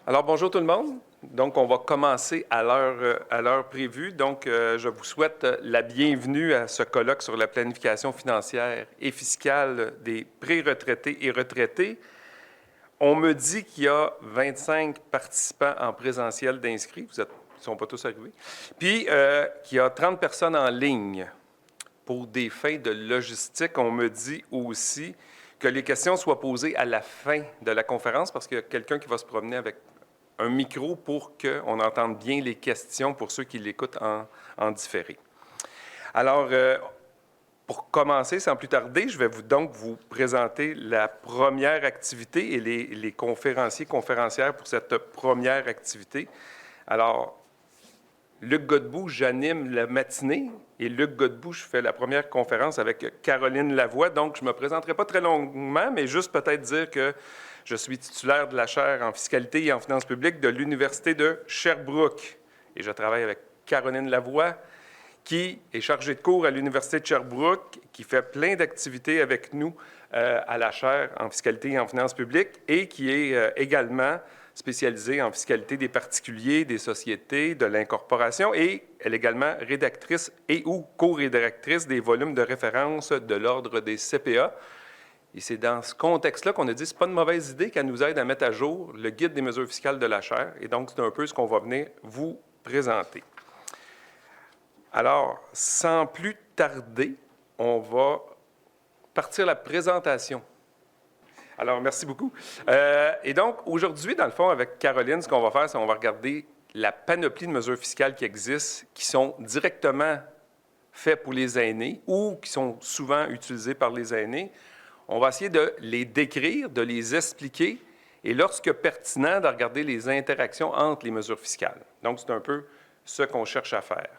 Alors, bonjour tout le monde. Donc, on va commencer à l'heure prévue. Donc, je vous souhaite la bienvenue à ce colloque sur la planification financière et fiscale des pré-retraités et retraités. On me dit qu'il y a 25 participants en présentiel d'inscrits. Ils ne sont pas tous arrivés. Puis, qu'il y a 30 personnes en ligne. Pour des fins de logistique, on me dit aussi que les questions soient posées à la fin de la conférence parce qu'il y a quelqu'un qui va se promener avec un micro pour qu'on entende bien les questions pour ceux qui l'écoutent en différé. Alors, pour commencer, sans plus tarder, je vais vous présenter la première activité et les conférenciers, conférencières pour cette première activité. Alors, Luc Godbout, j'anime la matinée et Luc Godbout, je fais la première conférence avec Caroline Lavoie. Donc, je ne me présenterai pas très longuement, mais juste peut-être dire que je suis titulaire de la chaire en fiscalité et en finances publiques de l'Université de Sherbrooke. Et je travaille avec Caroline Lavoie, qui est chargée de cours à l'Université de Sherbrooke, qui fait plein d'activités avec nous à la chaire en fiscalité et en finances publiques et qui est également spécialisée en fiscalité des particuliers, des sociétés, de l'incorporation et elle est également rédactrice et ou co-rédactrice des volumes de référence de l'Ordre des CPA. Et c'est dans ce contexte-là qu'on a dit que ce n'est pas une mauvaise idée qu'elle nous aide à mettre à jour le guide des mesures fiscales de la chaire. Et donc, c'est un peu ce qu'on va venir vous présenter. Alors, sans plus tarder, on va partir la présentation. Alors, merci beaucoup. Et donc, aujourd'hui, dans le fond, avec Caroline, ce qu'on va faire, c'est qu'on va regarder la panoplie de mesures fiscales qui existent, qui sont directement faites pour les aînés ou qui sont souvent utilisées par les aînés. On va essayer de les décrire, de les expliquer et, lorsque pertinent, de regarder les interactions entre les mesures fiscales. Donc, c'est un peu ce qu'on cherche à faire.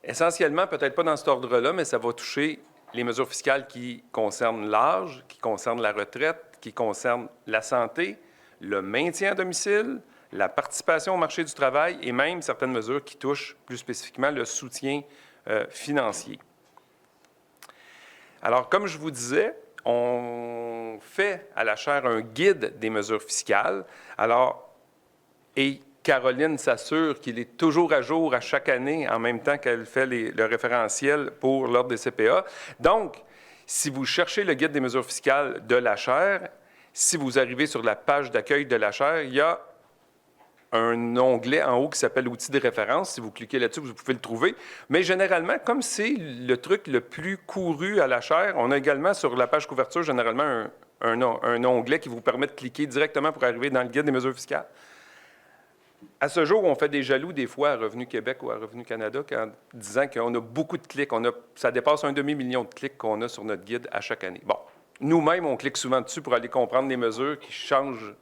Essentiellement, peut-être pas dans cet ordre-là, mais ça va toucher les mesures fiscales qui concernent l'âge, qui concernent la retraite, qui concernent la santé, le maintien à domicile, la participation au marché du travail et même certaines mesures qui touchent plus spécifiquement le soutien financier. Alors, comme je vous disais, on fait à la chaire un guide des mesures fiscales. Alors, et Caroline s'assure qu'il est toujours à jour à chaque année, en même temps qu'elle fait le référentiel pour l'Ordre des CPA. Donc, si vous cherchez le guide des mesures fiscales de la chaire, si vous arrivez sur la page d'accueil de la chaire, il y a un onglet en haut qui s'appelle « Outils de référence ». Si vous cliquez là-dessus, vous pouvez le trouver. Mais généralement, comme c'est le truc le plus couru à la chaire, on a également sur la page couverture, généralement, un onglet qui vous permet de cliquer directement pour arriver dans le guide des mesures fiscales. À ce jour, on fait des jaloux des fois à Revenu Québec ou à Revenu Canada en disant qu'on a beaucoup de clics. Ça dépasse 1 demi-million de clics qu'on a sur notre guide à chaque année. Bon, nous-mêmes, on clique souvent dessus pour aller comprendre les mesures qui changent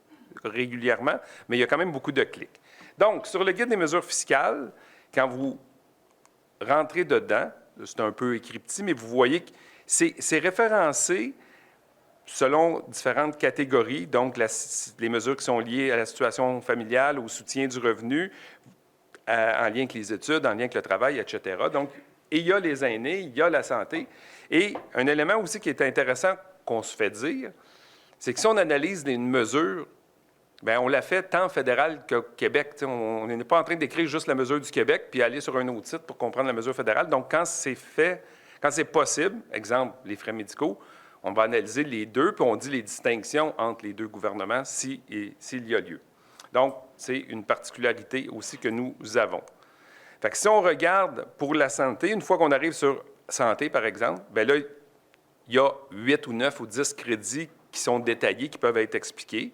régulièrement, mais il y a quand même beaucoup de clics. Donc, sur le guide des mesures fiscales, quand vous rentrez dedans, c'est un peu écrit petit, mais vous voyez que c'est référencé selon différentes catégories, donc les mesures qui sont liées à la situation familiale, au soutien du revenu, en lien avec les études, en lien avec le travail, etc. Donc, et il y a les aînés, il y a la santé. Et un élément aussi qui est intéressant qu'on se fait dire, c'est que si on analyse une mesure, bien, on l'a fait tant fédéral que Québec. On n'est pas en train d'écrire juste la mesure du Québec puis aller sur un autre site pour comprendre la mesure fédérale. Donc, quand c'est fait, quand c'est possible, exemple, les frais médicaux, on va analyser les deux, puis on dit les distinctions entre les deux gouvernements s'il y a lieu. Donc, c'est une particularité aussi que nous avons. Fait que si on regarde pour la santé, une fois qu'on arrive sur santé, par exemple, bien là, il y a 8 ou 9 ou 10 crédits qui sont détaillés, qui peuvent être expliqués.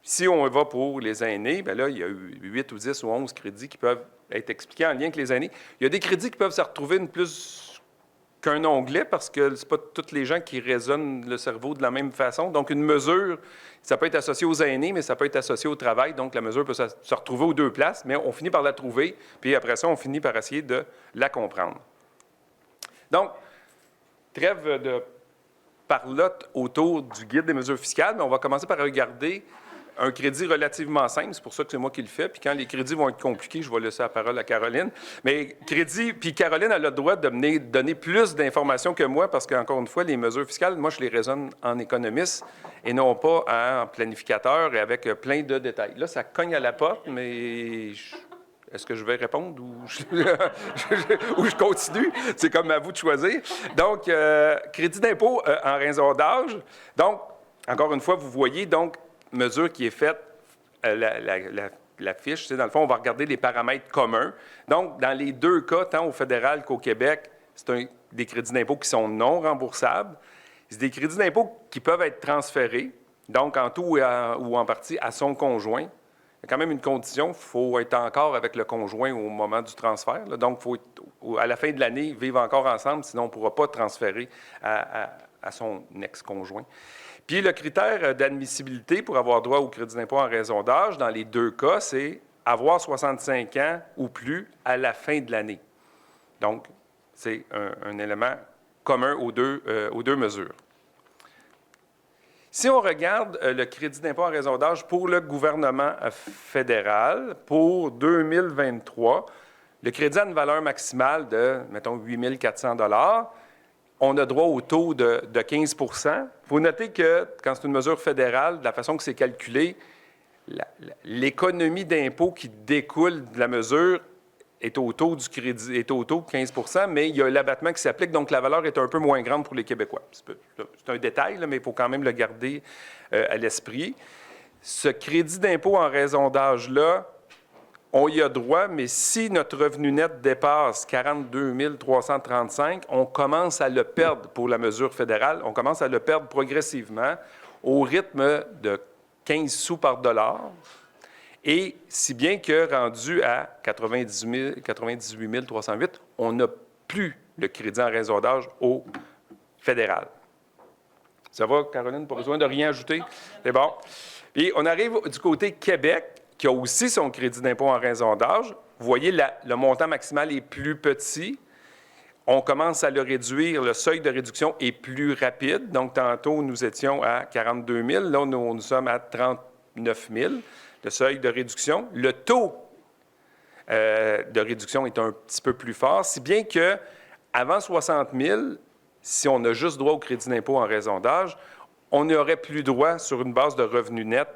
Si on va pour les aînés, bien là, il y a 8 ou 10 ou 11 crédits qui peuvent être expliqués en lien avec les aînés. Il y a des crédits qui peuvent se retrouver qu'un onglet parce que ce n'est pas tous les gens qui raisonnent le cerveau de la même façon. Donc, une mesure, ça peut être associé aux aînés, mais ça peut être associé au travail. Donc, la mesure peut se retrouver aux deux places, mais on finit par la trouver. Puis après ça, on finit par essayer de la comprendre. Donc, trêve de parlotte autour du guide des mesures fiscales, mais on va commencer par regarder un crédit relativement simple, c'est pour ça que c'est moi qui le fais. Puis quand les crédits vont être compliqués, je vais laisser la parole à Caroline. Mais crédit, puis Caroline, elle a le droit de donner plus d'informations que moi parce qu'encore une fois, les mesures fiscales, moi, je les raisonne en économiste et non pas en planificateur et avec plein de détails. Là, ça cogne à la porte, mais est-ce que je vais répondre ou ou je continue? C'est comme à vous de choisir. Donc, crédit d'impôt en raison d'âge. Donc, encore une fois, vous voyez, donc, mesure qui est faite, la fiche, c'est dans le fond, on va regarder les paramètres communs. Donc, dans les deux cas, tant au fédéral qu'au Québec, c'est des crédits d'impôt qui sont non remboursables. C'est des crédits d'impôt qui peuvent être transférés, donc en tout ou en partie à son conjoint. Il y a quand même une condition, il faut être encore avec le conjoint au moment du transfert. Là. Donc, il faut, à la fin de l'année, vivre encore ensemble, sinon on ne pourra pas transférer à son ex-conjoint. Puis le critère d'admissibilité pour avoir droit au crédit d'impôt en raison d'âge, dans les deux cas, c'est avoir 65 ans ou plus à la fin de l'année. Donc, c'est un élément commun aux deux mesures. Si on regarde le crédit d'impôt en raison d'âge pour le gouvernement fédéral, pour 2023, le crédit a une valeur maximale de, mettons, 8 400 $. On a droit au taux de 15 %. Il faut noter que, quand c'est une mesure fédérale, de la façon que c'est calculé, l'économie d'impôt qui découle de la mesure est au taux du crédit, est au taux de 15 %, mais il y a l'abattement qui s'applique, donc la valeur est un peu moins grande pour les Québécois. C'est un détail, là, mais il faut quand même le garder à l'esprit. Ce crédit d'impôt en raison d'âge-là, on y a droit, mais si notre revenu net dépasse 42 335, on commence à le perdre pour la mesure fédérale. On commence à le perdre progressivement au rythme de 15 sous par dollar. Et si bien que rendu à 98 308, on n'a plus le crédit en raison d'âge au fédéral. Ça va, Caroline? Pas besoin de rien ajouter? C'est bon. Et on arrive du côté Québec, qui a aussi son crédit d'impôt en raison d'âge. Vous voyez, le montant maximal est plus petit. On commence à le réduire. Le seuil de réduction est plus rapide. Donc, tantôt, nous étions à 42 000. Là, nous sommes à 39 000. Le seuil de réduction. Le taux de réduction est un petit peu plus fort, si bien que avant 60 000, si on a juste droit au crédit d'impôt en raison d'âge, on n'aurait plus droit sur une base de revenu net.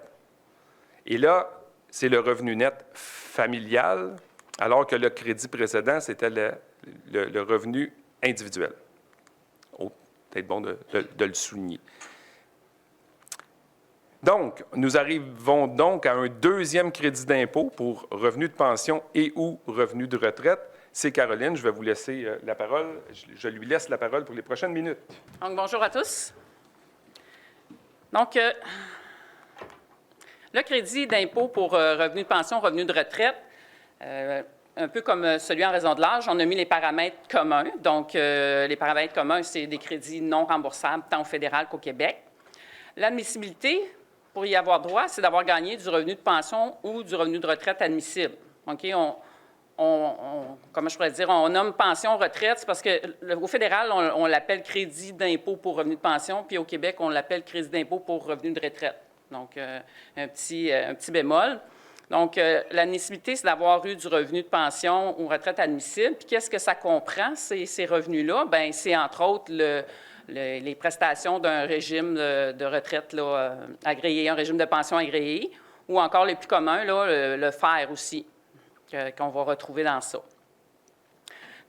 Et là, c'est le revenu net familial, alors que le crédit précédent, c'était le revenu individuel. Oh, peut-être bon de le souligner. Donc, nous arrivons donc à un deuxième crédit d'impôt pour revenu de pension et ou revenu de retraite. C'est Caroline, je vais vous laisser la parole. Je lui laisse la parole pour les prochaines minutes. Donc, bonjour à tous. Donc, le crédit d'impôt pour revenu de pension, revenu de retraite, un peu comme celui en raison de l'âge, on a mis les paramètres communs. Donc, les paramètres communs, c'est des crédits non remboursables, tant au fédéral qu'au Québec. L'admissibilité, pour y avoir droit, c'est d'avoir gagné du revenu de pension ou du revenu de retraite admissible. OK? Comment je pourrais dire, on nomme pension, retraite, c'est parce qu'au fédéral, on l'appelle crédit d'impôt pour revenu de pension, puis au Québec, on l'appelle crédit d'impôt pour revenu de retraite. Donc, un petit bémol. Donc, l'admissibilité, c'est d'avoir eu du revenu de pension ou retraite admissible. Puis, qu'est-ce que ça comprend, ces revenus-là? Bien, c'est entre autres les prestations d'un régime de retraite là, agréé, un régime de pension agréé, ou encore les plus communs, là, le FER aussi, qu'on va retrouver dans ça.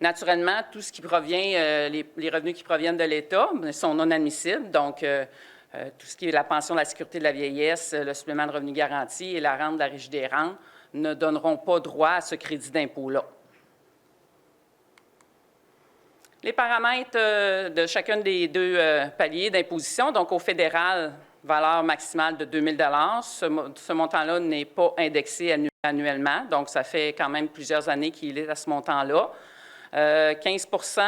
Naturellement, tout ce qui provient, les revenus qui proviennent de l'État sont non admissibles, donc tout ce qui est la pension de la sécurité de la vieillesse, le supplément de revenu garanti et la rente de la Régie des rentes ne donneront pas droit à ce crédit d'impôt-là. Les paramètres de chacun des deux paliers d'imposition, donc au fédéral, valeur maximale de 2 000 $. Ce montant-là n'est pas indexé annuellement, donc ça fait quand même plusieurs années qu'il est à ce montant-là. 15 %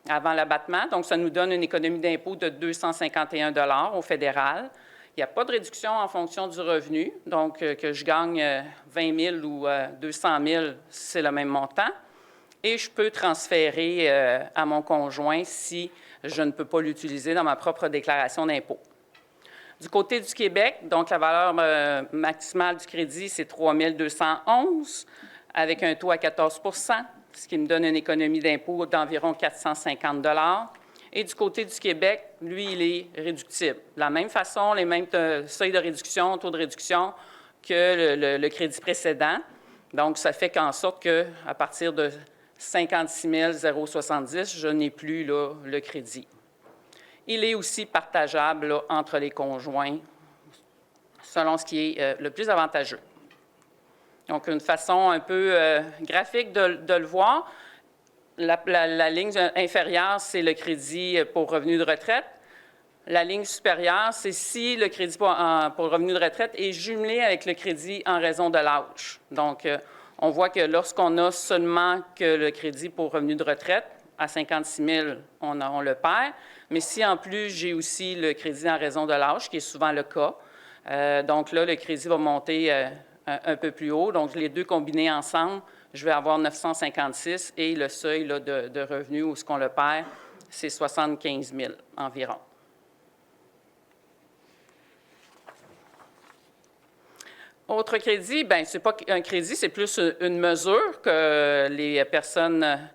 avant l'abattement, donc ça nous donne une économie d'impôt de 251 $ au fédéral. Il n'y a pas de réduction en fonction du revenu, donc que je gagne 20 000 ou 200 000, c'est le même montant. Et je peux transférer à mon conjoint si je ne peux pas l'utiliser dans ma propre déclaration d'impôt. Du côté du Québec, donc la valeur maximale du crédit, c'est 3 211 avec un taux à 14 ce qui me donne une économie d'impôt d'environ 450 $. Et du côté du Québec, lui, il est réductible. De la même façon, les mêmes seuils de réduction, taux de réduction que le crédit précédent. Donc, ça fait qu'en sorte qu'à partir de 56 070, je n'ai plus là, le crédit. Il est aussi partageable là, entre les conjoints selon ce qui est le plus avantageux. Donc, une façon un peu graphique de le voir. La ligne inférieure, c'est le crédit pour revenu de retraite. La ligne supérieure, c'est si le crédit pour revenu de retraite est jumelé avec le crédit en raison de l'âge. Donc, on voit que lorsqu'on a seulement que le crédit pour revenu de retraite, à 56 000, on le perd. Mais si en plus, j'ai aussi le crédit en raison de l'âge, qui est souvent le cas, donc là, le crédit va monter un peu plus haut. Donc, les deux combinés ensemble, je vais avoir 956 et le seuil là, de revenu où ce qu'on le perd, c'est 75 000 environ. Autre crédit, bien, ce n'est pas un crédit, c'est plus une mesure que les personnes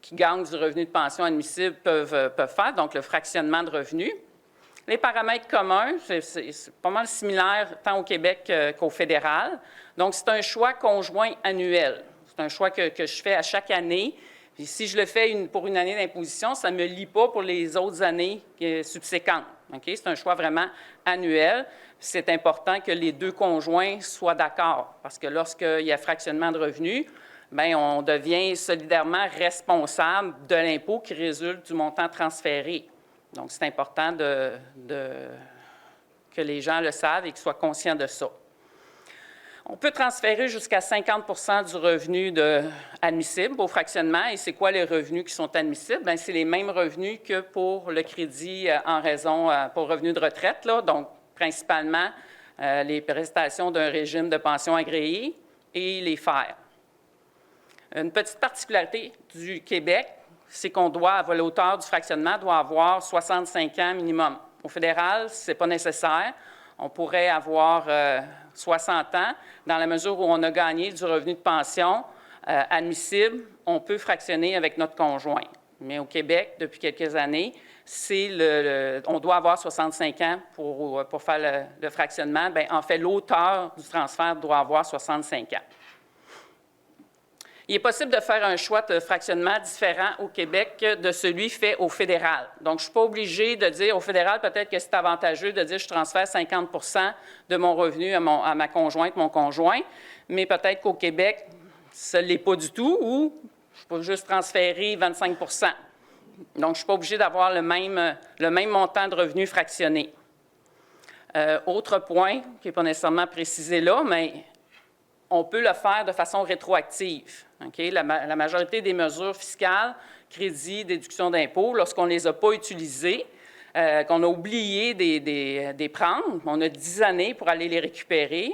qui gagnent du revenu de pension admissible peuvent faire, donc le fractionnement de revenus. Les paramètres communs, c'est pas mal similaire tant au Québec qu'au fédéral. Donc, c'est un choix conjoint annuel. C'est un choix que je fais à chaque année. Puis si je le fais pour une année d'imposition, ça ne me lie pas pour les autres années subséquentes. Okay? C'est un choix vraiment annuel. C'est important que les deux conjoints soient d'accord, parce que lorsqu'il y a fractionnement de revenus, bien, on devient solidairement responsable de l'impôt qui résulte du montant transféré. Donc, c'est important que les gens le savent et qu'ils soient conscients de ça. On peut transférer jusqu'à 50 du revenu admissible au fractionnement. Et c'est quoi les revenus qui sont admissibles? Bien, c'est les mêmes revenus que pour le crédit en raison pour revenu de retraite, là. Donc, principalement les prestations d'un régime de pension agréé et les FER. Une petite particularité du Québec, c'est qu'on doit, à l'auteur du fractionnement, doit avoir 65 ans minimum. Au fédéral, ce n'est pas nécessaire. On pourrait avoir 60 ans. Dans la mesure où on a gagné du revenu de pension admissible, on peut fractionner avec notre conjoint. Mais au Québec, depuis quelques années, on doit avoir 65 ans pour faire le fractionnement. Bien, en fait, l'auteur du transfert doit avoir 65 ans. Il est possible de faire un choix de fractionnement différent au Québec de celui fait au fédéral. Donc, je ne suis pas obligée de dire au fédéral, peut-être que c'est avantageux de dire je transfère 50 de mon revenu à ma conjointe, mon conjoint, mais peut-être qu'au Québec, ça ne l'est pas du tout, ou je peux juste transférer 25 Donc, je ne suis pas obligée d'avoir le même montant de revenus fractionné. Autre point, qui n'est pas nécessairement précisé là, mais on peut le faire de façon rétroactive. Okay? La majorité des mesures fiscales, crédits, déductions d'impôts, lorsqu'on ne les a pas utilisées, qu'on a oublié des prendre, on a 10 années pour aller les récupérer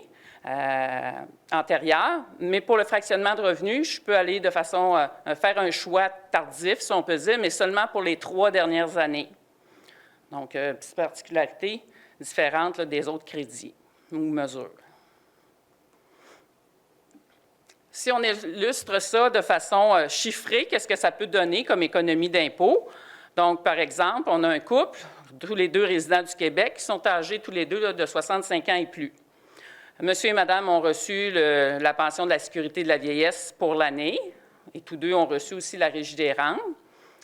antérieures. Mais pour le fractionnement de revenus, je peux aller de façon faire un choix tardif, si on peut dire, mais seulement pour les 3 dernières années. Donc, petite particularité différente là, des autres crédits ou mesures. Si on illustre ça de façon chiffrée, qu'est-ce que ça peut donner comme économie d'impôt? Donc, par exemple, on a un couple, tous les deux résidents du Québec, qui sont âgés tous les deux là, de 65 ans et plus. Monsieur et madame ont reçu la pension de la sécurité de la vieillesse pour l'année, et tous deux ont reçu aussi la régie des rentes.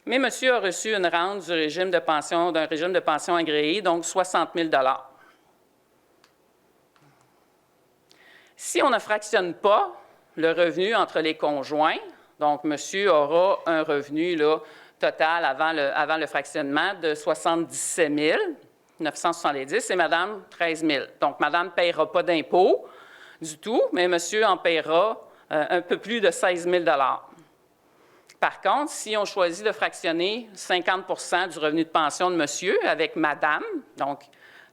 Mais monsieur a reçu une rente d'un régime de pension agréé, donc 60 000 $. Si on ne fractionne pas le revenu entre les conjoints, donc monsieur aura un revenu là, total avant le fractionnement de 77 970 et madame 13 000. Donc, madame ne paiera pas d'impôt du tout, mais monsieur en paiera un peu plus de 16 000 Par contre, si on choisit de fractionner 50 du revenu de pension de monsieur avec madame, donc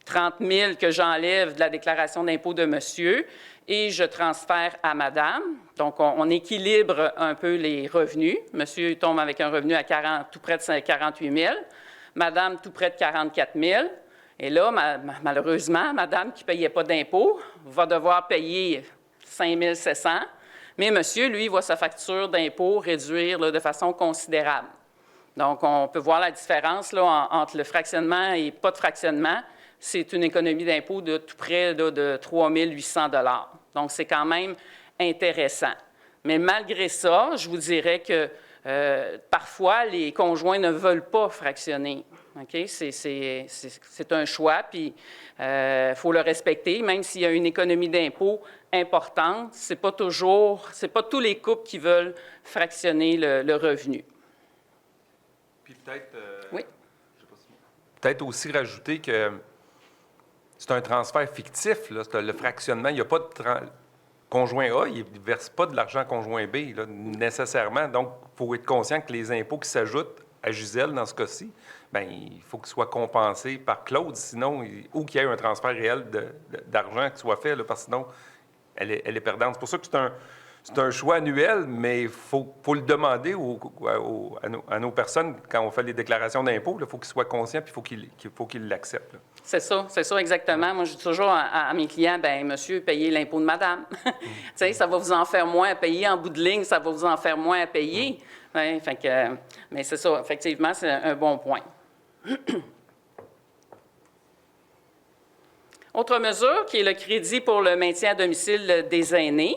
30 000 que j'enlève de la déclaration d'impôt de monsieur et je transfère à madame. Donc, on équilibre un peu les revenus. Monsieur tombe avec un revenu à tout près de 48 000, madame tout près de 44 000. Et là, malheureusement, madame qui ne payait pas d'impôts va devoir payer 5 700, mais monsieur, lui, voit sa facture d'impôt réduire là, de façon considérable. Donc, on peut voir la différence là, entre le fractionnement et pas de fractionnement. C'est une économie d'impôt de tout près là, de 3 800 $. Donc, c'est quand même intéressant. Mais malgré ça, je vous dirais que parfois, les conjoints ne veulent pas fractionner. Okay? C'est un choix, puis il faut le respecter, même s'il y a une économie d'impôt importante, c'est pas tous les couples qui veulent fractionner le revenu. Puis peut-être, oui. Peut-être aussi rajouter que c'est un transfert fictif, là, le fractionnement. Il n'y a pas de conjoint A, il ne verse pas de l'argent conjoint B, là, nécessairement. Donc, il faut être conscient que les impôts qui s'ajoutent à Gisèle, dans ce cas-ci, bien, il faut qu'ils soient compensés par Claude, sinon, ou qu'il y ait un transfert réel d'argent qui soit fait, là, parce que sinon, elle est perdante. C'est pour ça que c'est un choix annuel, mais il faut le demander à nos personnes quand on fait les déclarations d'impôts. Il faut qu'ils soient conscients puis il faut qu'ils l'acceptent. C'est ça exactement. Moi, je dis toujours à mes clients, bien, monsieur, payez l'impôt de madame. Tu sais, ça va vous en faire moins à payer. En bout de ligne, ça va vous en faire moins à payer. Ouais, mais c'est ça, effectivement, c'est un bon point. Autre mesure qui est le crédit pour le maintien à domicile des aînés.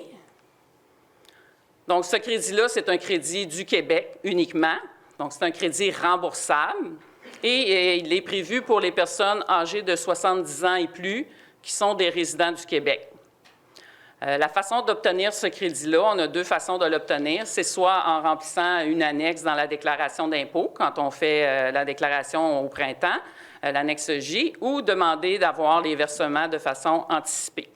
Donc, ce crédit-là, c'est un crédit du Québec uniquement. Donc, c'est un crédit remboursable et il est prévu pour les personnes âgées de 70 ans et plus qui sont des résidents du Québec. La façon d'obtenir ce crédit-là, on a deux façons de l'obtenir. C'est soit en remplissant une annexe dans la déclaration d'impôt, quand on fait la déclaration au printemps, l'annexe J, ou demander d'avoir les versements de façon anticipée.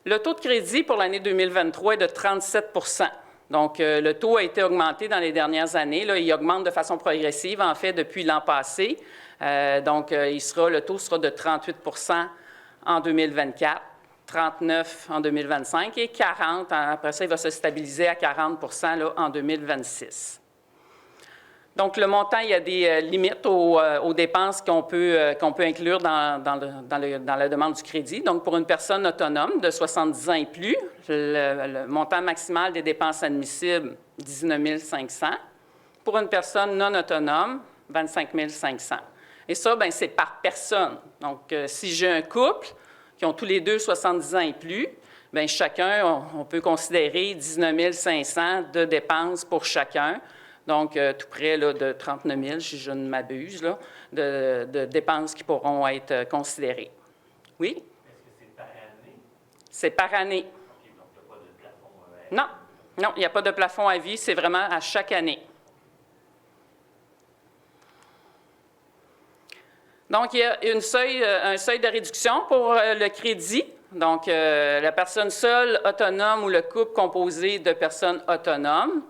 Le taux de crédit pour l'année 2023 est de 37 %. Donc, le taux a été augmenté dans les dernières années. Là, il augmente de façon progressive, en fait, depuis l'an passé. Le taux sera de 38 % en 2024, 39 % en 2025 et 40 %. Après ça, il va se stabiliser à 40 % là, en 2026. Donc, le montant, il y a des limites aux dépenses qu'on peut inclure dans la demande du crédit. Donc, pour une personne autonome de 70 ans et plus, le montant maximal des dépenses admissibles, 19 500. Pour une personne non autonome, 25 500. Et ça, bien, c'est par personne. Donc, si j'ai un couple qui ont tous les deux 70 ans et plus, bien, chacun, on peut considérer 19 500 de dépenses pour chacun. Donc, tout près là, de 39 000, si je ne m'abuse, là, de dépenses qui pourront être considérées. Oui? Est-ce que c'est par année? C'est par année. OK, donc il n'y a pas de plafond à vie? Non, il n'y a pas de plafond à vie, c'est vraiment à chaque année. Donc, il y a un seuil de réduction pour le crédit. Donc, la personne seule, autonome ou le couple composé de personnes autonomes,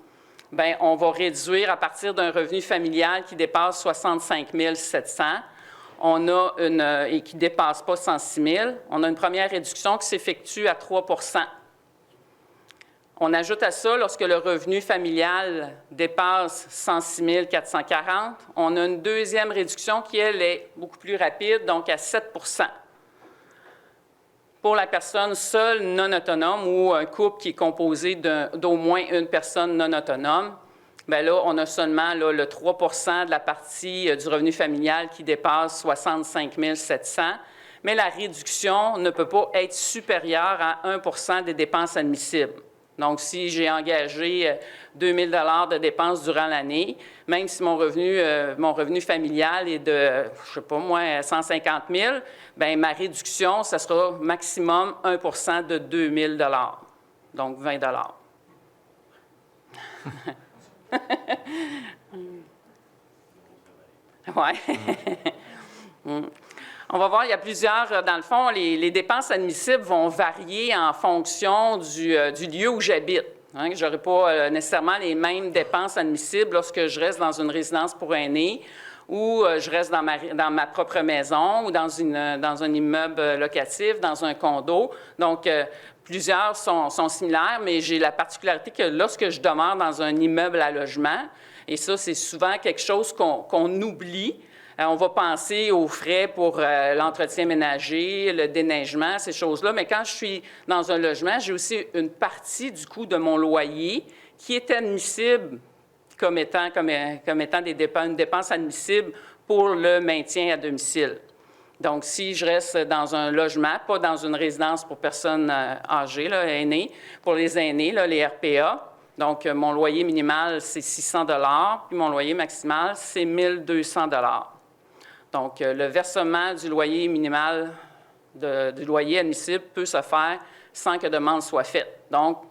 bien, on va réduire à partir d'un revenu familial qui dépasse 65 700. Et qui ne dépasse pas 106 000. On a une première réduction qui s'effectue à 3 %. On ajoute à ça, lorsque le revenu familial dépasse 106 440, on a une deuxième réduction qui, elle, est beaucoup plus rapide, donc à 7 % Pour la personne seule non autonome ou un couple qui est composé d'au moins une personne non autonome, bien là, on a seulement là, le 3 % de la partie du revenu familial qui dépasse 65 700, mais la réduction ne peut pas être supérieure à 1 % des dépenses admissibles. Donc, si j'ai engagé 2 000 $ de dépenses durant l'année, même si mon revenu familial est de, je ne sais pas moi, 150 000, bien, ma réduction, ça sera maximum 1 % de 2 000 $, donc 20 $. Oui. On va voir, il y a plusieurs, dans le fond, les dépenses admissibles vont varier en fonction du lieu où j'habite. Hein, je n'aurai pas nécessairement les mêmes dépenses admissibles lorsque je reste dans une résidence pour aînés ou je reste dans ma propre maison ou dans un immeuble locatif, dans un condo. Donc, plusieurs sont similaires, mais j'ai la particularité que lorsque je demeure dans un immeuble à logement, et ça, c'est souvent quelque chose qu'on oublie, On va penser aux frais pour l'entretien ménager, le déneigement, ces choses-là. Mais quand je suis dans un logement, j'ai aussi une partie du coût de mon loyer qui est admissible comme étant une dépense admissible pour le maintien à domicile. Donc, si je reste dans un logement, pas dans une résidence pour personnes âgées, là, aînées, pour les aînés, là, les RPA, donc mon loyer minimal, c'est 600 $, puis mon loyer maximal, c'est 1 200 $. Donc, le versement du loyer minimal, du loyer admissible peut se faire sans que demande soit faite. Donc,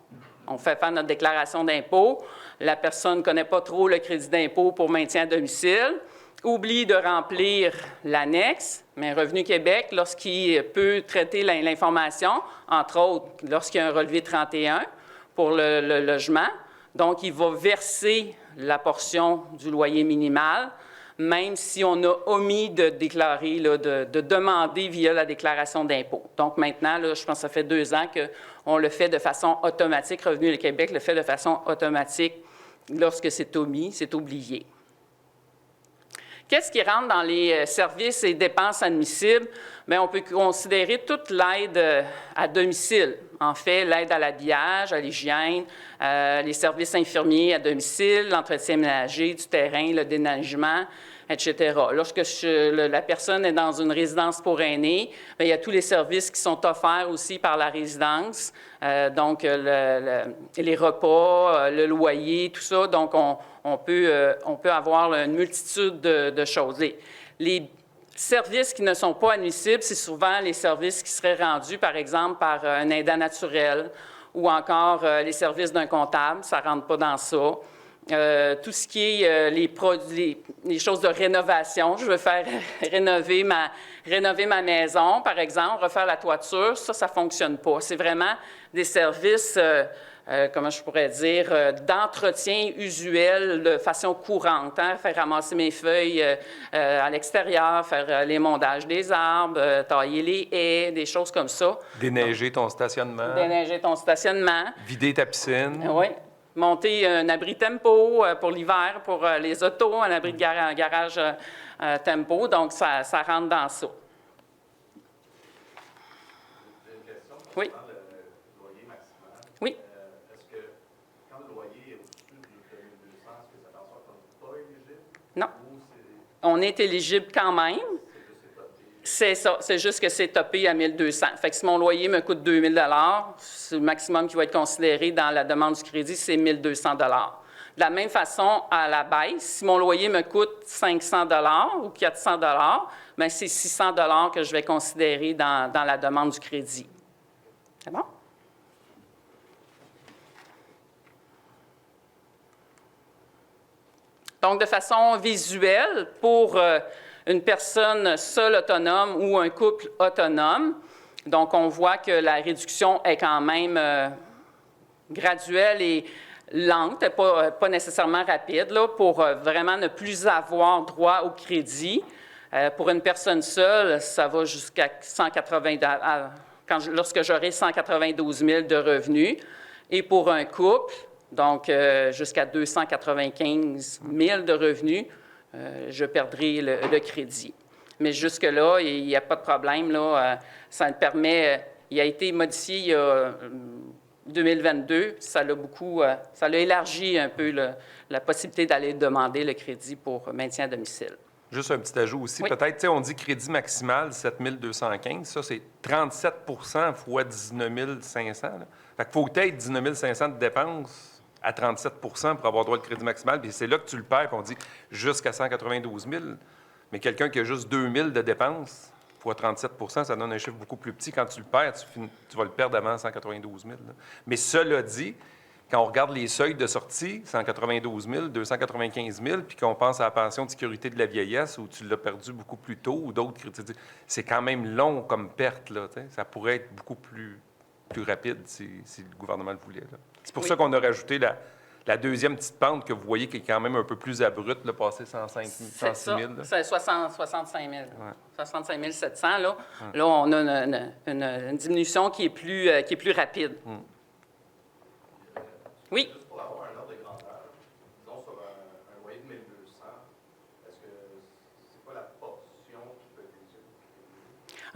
on fait faire notre déclaration d'impôt. La personne ne connaît pas trop le crédit d'impôt pour maintien à domicile, oublie de remplir l'annexe, mais Revenu Québec, lorsqu'il peut traiter l'information, entre autres, lorsqu'il y a un relevé 31 pour le logement, donc il va verser la portion du loyer minimal, même si on a omis de déclarer, là, de demander via la déclaration d'impôt. Donc maintenant, là, je pense que ça fait 2 ans qu'on le fait de façon automatique. Revenu Québec le fait de façon automatique lorsque c'est omis, c'est oublié. Qu'est-ce qui rentre dans les services et dépenses admissibles? Bien, on peut considérer toute l'aide à domicile. En fait, l'aide à l'habillage, à l'hygiène, les services infirmiers à domicile, l'entretien ménager du terrain, le déneigement, etc. Lorsque la personne est dans une résidence pour aînés, bien, il y a tous les services qui sont offerts aussi par la résidence, donc les repas, le loyer, tout ça. Donc, on peut avoir une multitude de choses. Les services qui ne sont pas admissibles, c'est souvent les services qui seraient rendus, par exemple, par un aidant naturel ou encore les services d'un comptable, ça ne rentre pas dans ça. Tout ce qui est les choses de rénovation. Je veux faire rénover ma maison, par exemple, refaire la toiture, ça ne fonctionne pas. C'est vraiment des services, comment je pourrais dire, d'entretien usuel de façon courante. Hein? Faire ramasser mes feuilles à l'extérieur, faire l'émondage des arbres, tailler les haies, des choses comme ça. Déneiger ton stationnement. Déneiger ton stationnement. Vider ta piscine. Oui. Monter un abri tempo pour l'hiver, pour les autos, un abri de garage tempo. Donc, ça rentre dans ça. J'ai une question Oui. concernant le loyer maximal. Oui. Est-ce que quand le loyer est au-dessus de 2200, est-ce que ça fait en sorte qu'on n'est pas éligible? Non. Ou c'est On est éligible quand même. juste topé? C'est ça. C'est juste que c'est topé à 1 200. Fait que si mon loyer me coûte 2 000 $, c'est le maximum qui va être considéré dans la demande du crédit, c'est 1 200 $. De la même façon, à la baisse, si mon loyer me coûte 500 $ ou 400 $, bien, c'est 600 $ que je vais considérer dans la demande du crédit. C'est bon? Donc, de façon visuelle, pour une personne seule autonome ou un couple autonome, donc on voit que la réduction est quand même graduelle et lente, pas nécessairement rapide, là, pour vraiment ne plus avoir droit au crédit. Pour une personne seule, ça va jusqu'à 180 lorsque j'aurai 192 000 de revenus. Et pour un couple, donc jusqu'à 295 000 de revenus, je perdrai le crédit. Mais jusque-là, il n'y a pas de problème. Là, ça me permet, il a été modifié il y a 2022, ça l'a élargi un peu la possibilité d'aller demander le crédit pour maintien à domicile. Juste un petit ajout aussi. Oui. Peut-être, on dit crédit maximal, 7 215. Ça, c'est 37 fois 19 500. Là. Fait qu'il faut que tu aies 19 500 de dépenses à 37 pour avoir droit au crédit maximal. Puis c'est là que tu le perds, puis on dit jusqu'à 192 000. Mais quelqu'un qui a juste 2 000 de dépenses, fois 37 ça donne un chiffre beaucoup plus petit. Quand tu le perds, tu vas le perdre avant 192 000. Là. Mais cela dit, quand on regarde les seuils de sortie, 192 000, 295 000, puis qu'on pense à la pension de sécurité de la vieillesse où tu l'as perdu beaucoup plus tôt ou d'autres crédits, c'est quand même long comme perte. Là, ça pourrait être beaucoup plus rapide si le gouvernement le voulait. Là. C'est pour ça qu'on a rajouté la deuxième petite pente que vous voyez qui est quand même un peu plus abrupte, là, passer 106 000. C'est 65 000. Ouais. 65 700. Là, là on a une diminution qui est plus rapide. Oui? Juste pour avoir un ordre de grandeur, disons sur un loyer de 1 200, est-ce que c'est quoi la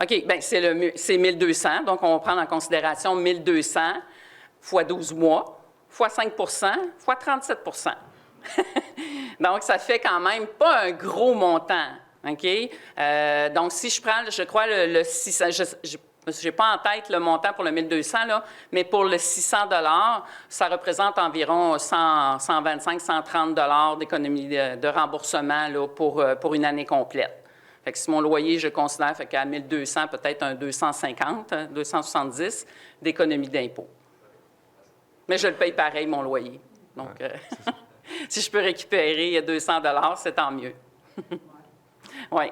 OK, bien, c'est 1 200. Donc, on va prendre en considération 1 200 fois 12 mois, fois 5 fois 37 Donc, ça fait quand même pas un gros montant. OK? Donc, si je prends, je crois, le 600, je n'ai pas en tête le montant pour le 1 200, là, mais pour le 600 ça représente environ 125-130 d'économie de remboursement là, pour une année complète. Fait que si mon loyer, je considère qu'à 1 200, peut-être un 250, 270 d'économie d'impôt. Mais je le paye pareil, mon loyer. Donc, si je peux récupérer 200 c'est tant mieux. Oui,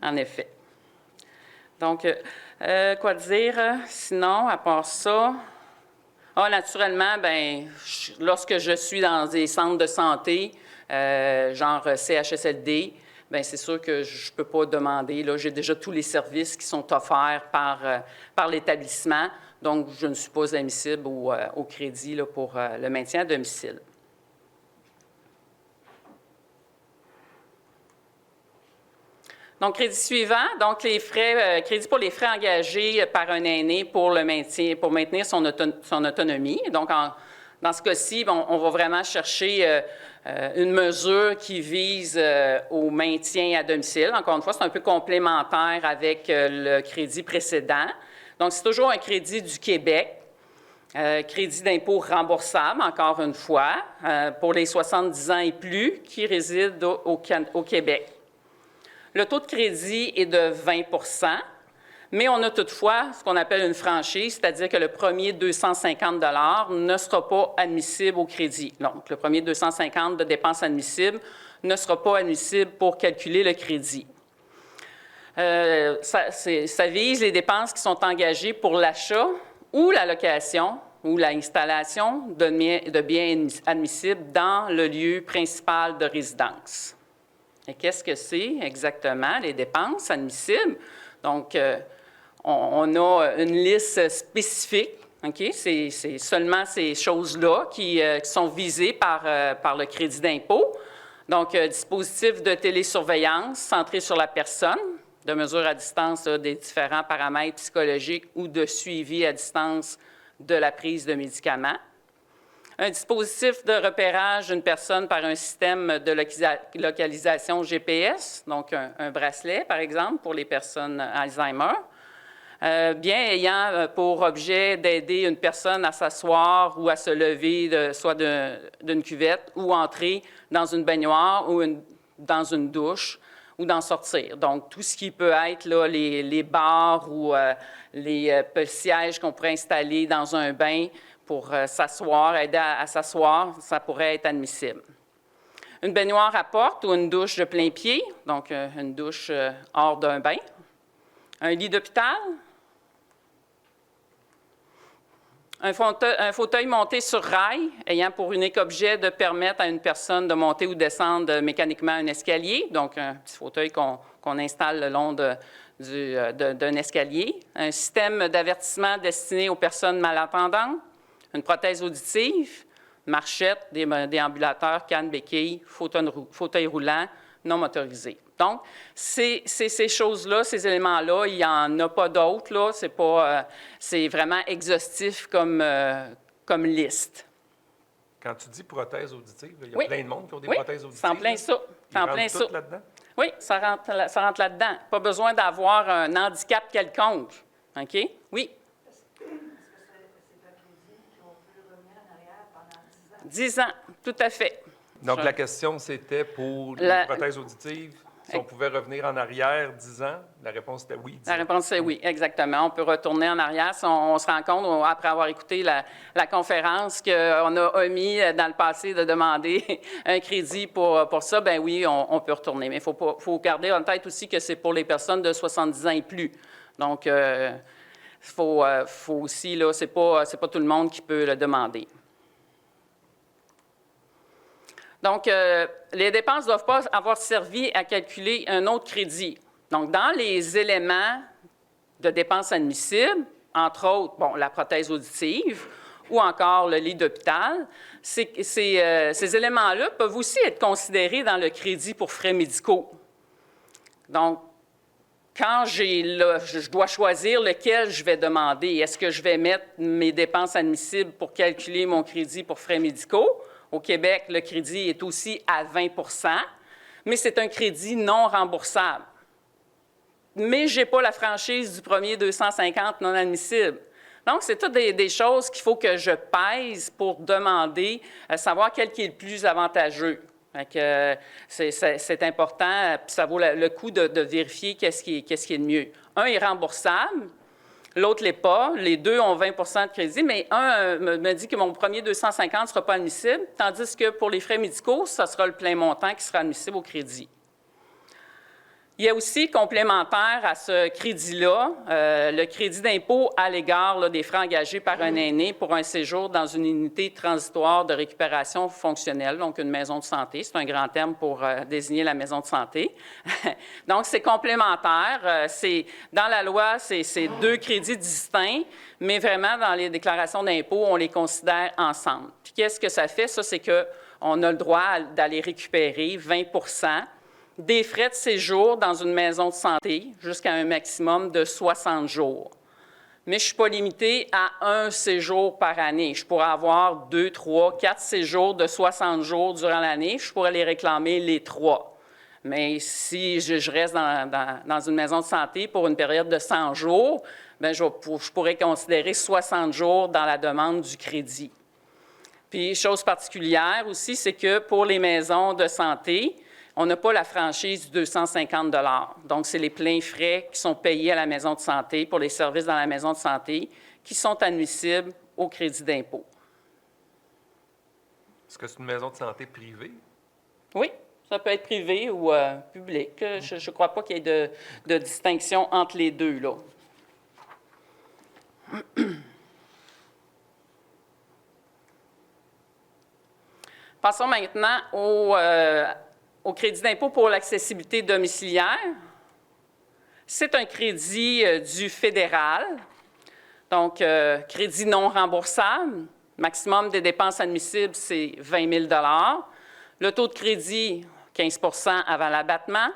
en effet. Donc, quoi dire sinon, à part ça? Ah, naturellement, bien, lorsque je suis dans des centres de santé, genre CHSLD, bien, c'est sûr que je ne peux pas demander. Là, j'ai déjà tous les services qui sont offerts par l'établissement, donc je ne suis pas admissible au crédit là, pour le maintien à domicile. Donc, crédit suivant, donc les frais, crédit pour les frais engagés par un aîné pour maintenir son autonomie. Donc, dans ce cas-ci, on va vraiment chercher une mesure qui vise au maintien à domicile. Encore une fois, c'est un peu complémentaire avec le crédit précédent. Donc, c'est toujours un crédit du Québec. Crédit d'impôt remboursable, encore une fois, pour les 70 ans et plus qui résident au Québec. Le taux de crédit est de 20 mais on a toutefois ce qu'on appelle une franchise, c'est-à-dire que le premier 250 ne sera pas admissible au crédit. Donc, le premier 250 de dépenses admissibles ne sera pas admissible pour calculer le crédit. Ça vise les dépenses qui sont engagées pour l'achat ou la location ou l'installation de biens admissibles dans le lieu principal de résidence. Et qu'est-ce que c'est exactement les dépenses admissibles? Donc, on a une liste spécifique. Okay? C'est seulement ces choses-là qui sont visées par le crédit d'impôt. Donc, dispositif de télésurveillance centré sur la personne, de mesure à distance des différents paramètres psychologiques ou de suivi à distance de la prise de médicaments. Un dispositif de repérage d'une personne par un système de localisation GPS, donc un bracelet, par exemple, pour les personnes Alzheimer. Bien ayant pour objet d'aider une personne à s'asseoir ou à se lever, soit d'une cuvette, ou entrer dans une baignoire ou dans une douche, ou d'en sortir. Donc, tout ce qui peut être là, les barres ou les sièges qu'on pourrait installer dans un bain pour s'asseoir, aider à s'asseoir, ça pourrait être admissible. Une baignoire à porte ou une douche de plein pied, donc une douche hors d'un bain. Un lit d'hôpital. Un fauteuil monté sur rail, ayant pour unique objet de permettre à une personne de monter ou descendre mécaniquement un escalier, donc un petit fauteuil qu'on installe le long d'un escalier. Un système d'avertissement destiné aux personnes malentendantes. Une prothèse auditive, marchette, déambulateurs, canne, béquilles, fauteuil roulant, non motorisé. Donc, c'est ces choses-là, ces éléments-là, il n'y en a pas d'autres, là. C'est vraiment exhaustif comme liste. Quand tu dis prothèse auditive, il y a Oui. plein de monde qui ont des prothèses auditives. C'est en plein ça. Ils rentrent tout là-dedans? Oui, ça rentre là-dedans. Pas besoin d'avoir un handicap quelconque. OK? Oui. 10 ans, tout à fait. Donc, la question, c'était pour les prothèses auditives, si on pouvait revenir en arrière 10 ans, la réponse était oui. La réponse est oui, exactement. On peut retourner en arrière. Si on se rend compte, après avoir écouté la conférence, qu'on a omis dans le passé de demander un crédit pour ça, bien oui, on peut retourner. Mais il faut garder en tête aussi que c'est pour les personnes de 70 ans et plus. Donc, il faut aussi, là, c'est pas tout le monde qui peut le demander. Donc, les dépenses ne doivent pas avoir servi à calculer un autre crédit. Donc, dans les éléments de dépenses admissibles, entre autres, bon, la prothèse auditive ou encore le lit d'hôpital, ces éléments-là peuvent aussi être considérés dans le crédit pour frais médicaux. Donc, quand je dois choisir lequel je vais demander, est-ce que je vais mettre mes dépenses admissibles pour calculer mon crédit pour frais médicaux? Au Québec, le crédit est aussi à 20 %, mais c'est un crédit non remboursable. Mais je n'ai pas la franchise du premier 250 non admissible. Donc, c'est toutes des choses qu'il faut que je pèse pour demander, savoir quel qui est le plus avantageux. C'est important, puis ça vaut le coup de vérifier qu'est-ce qui est le mieux. Un est remboursable, l'autre ne l'est pas. Les deux ont 20 % de crédit, mais un me dit que mon premier 250 ne sera pas admissible, tandis que pour les frais médicaux, ça sera le plein montant qui sera admissible au crédit. Il y a aussi, complémentaire à ce crédit-là, le crédit d'impôt à l'égard des frais engagés par un aîné pour un séjour dans une unité transitoire de récupération fonctionnelle, donc une maison de santé. C'est un grand terme pour désigner la maison de santé. Donc, c'est complémentaire. Dans la loi, c'est deux crédits distincts, mais vraiment, dans les déclarations d'impôt, on les considère ensemble. Puis, qu'est-ce que ça fait? Ça, c'est qu'on a le droit d'aller récupérer 20 % des frais de séjour dans une maison de santé jusqu'à un maximum de 60 jours. Mais je ne suis pas limitée à un séjour par année. Je pourrais avoir 2, 3, 4 séjours de 60 jours durant l'année. Je pourrais les réclamer les 3. Mais si je reste dans une maison de santé pour une période de 100 jours, bien, je pourrais considérer 60 jours dans la demande du crédit. Puis, chose particulière aussi, c'est que pour les maisons de santé, on n'a pas la franchise du 250 $. Donc, c'est les pleins frais qui sont payés à la maison de santé pour les services dans la maison de santé qui sont admissibles au crédit d'impôt. Est-ce que c'est une maison de santé privée? Oui, ça peut être privé ou public. Je ne crois pas qu'il y ait de distinction entre les deux, là. Passons maintenant au crédit d'impôt pour l'accessibilité domiciliaire. C'est un crédit du fédéral, donc crédit non remboursable. Maximum des dépenses admissibles, c'est 20 000 $. Le taux de crédit, 15 % avant l'abattement.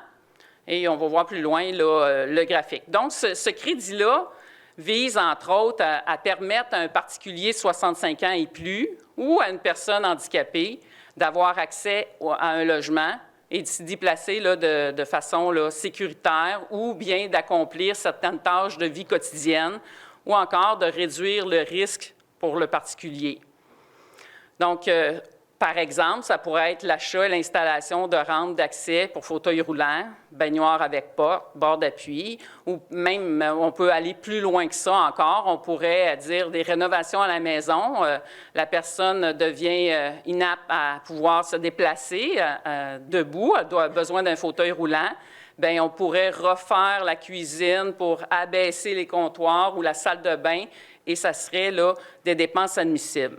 Et on va voir plus loin là, le graphique. Donc, ce crédit-là vise, entre autres, à permettre à un particulier de 65 ans et plus ou à une personne handicapée d'avoir accès à un logement et de s'y déplacer là, de façon là, sécuritaire ou bien d'accomplir certaines tâches de vie quotidienne ou encore de réduire le risque pour le particulier. Donc, par exemple, ça pourrait être l'achat et l'installation de rampes d'accès pour fauteuil roulant, baignoire avec porte, bord d'appui, ou même, on peut aller plus loin que ça encore. On pourrait dire des rénovations à la maison. La personne devient inapte à pouvoir se déplacer debout, elle a besoin d'un fauteuil roulant. Bien, on pourrait refaire la cuisine pour abaisser les comptoirs ou la salle de bain, et ça serait là des dépenses admissibles.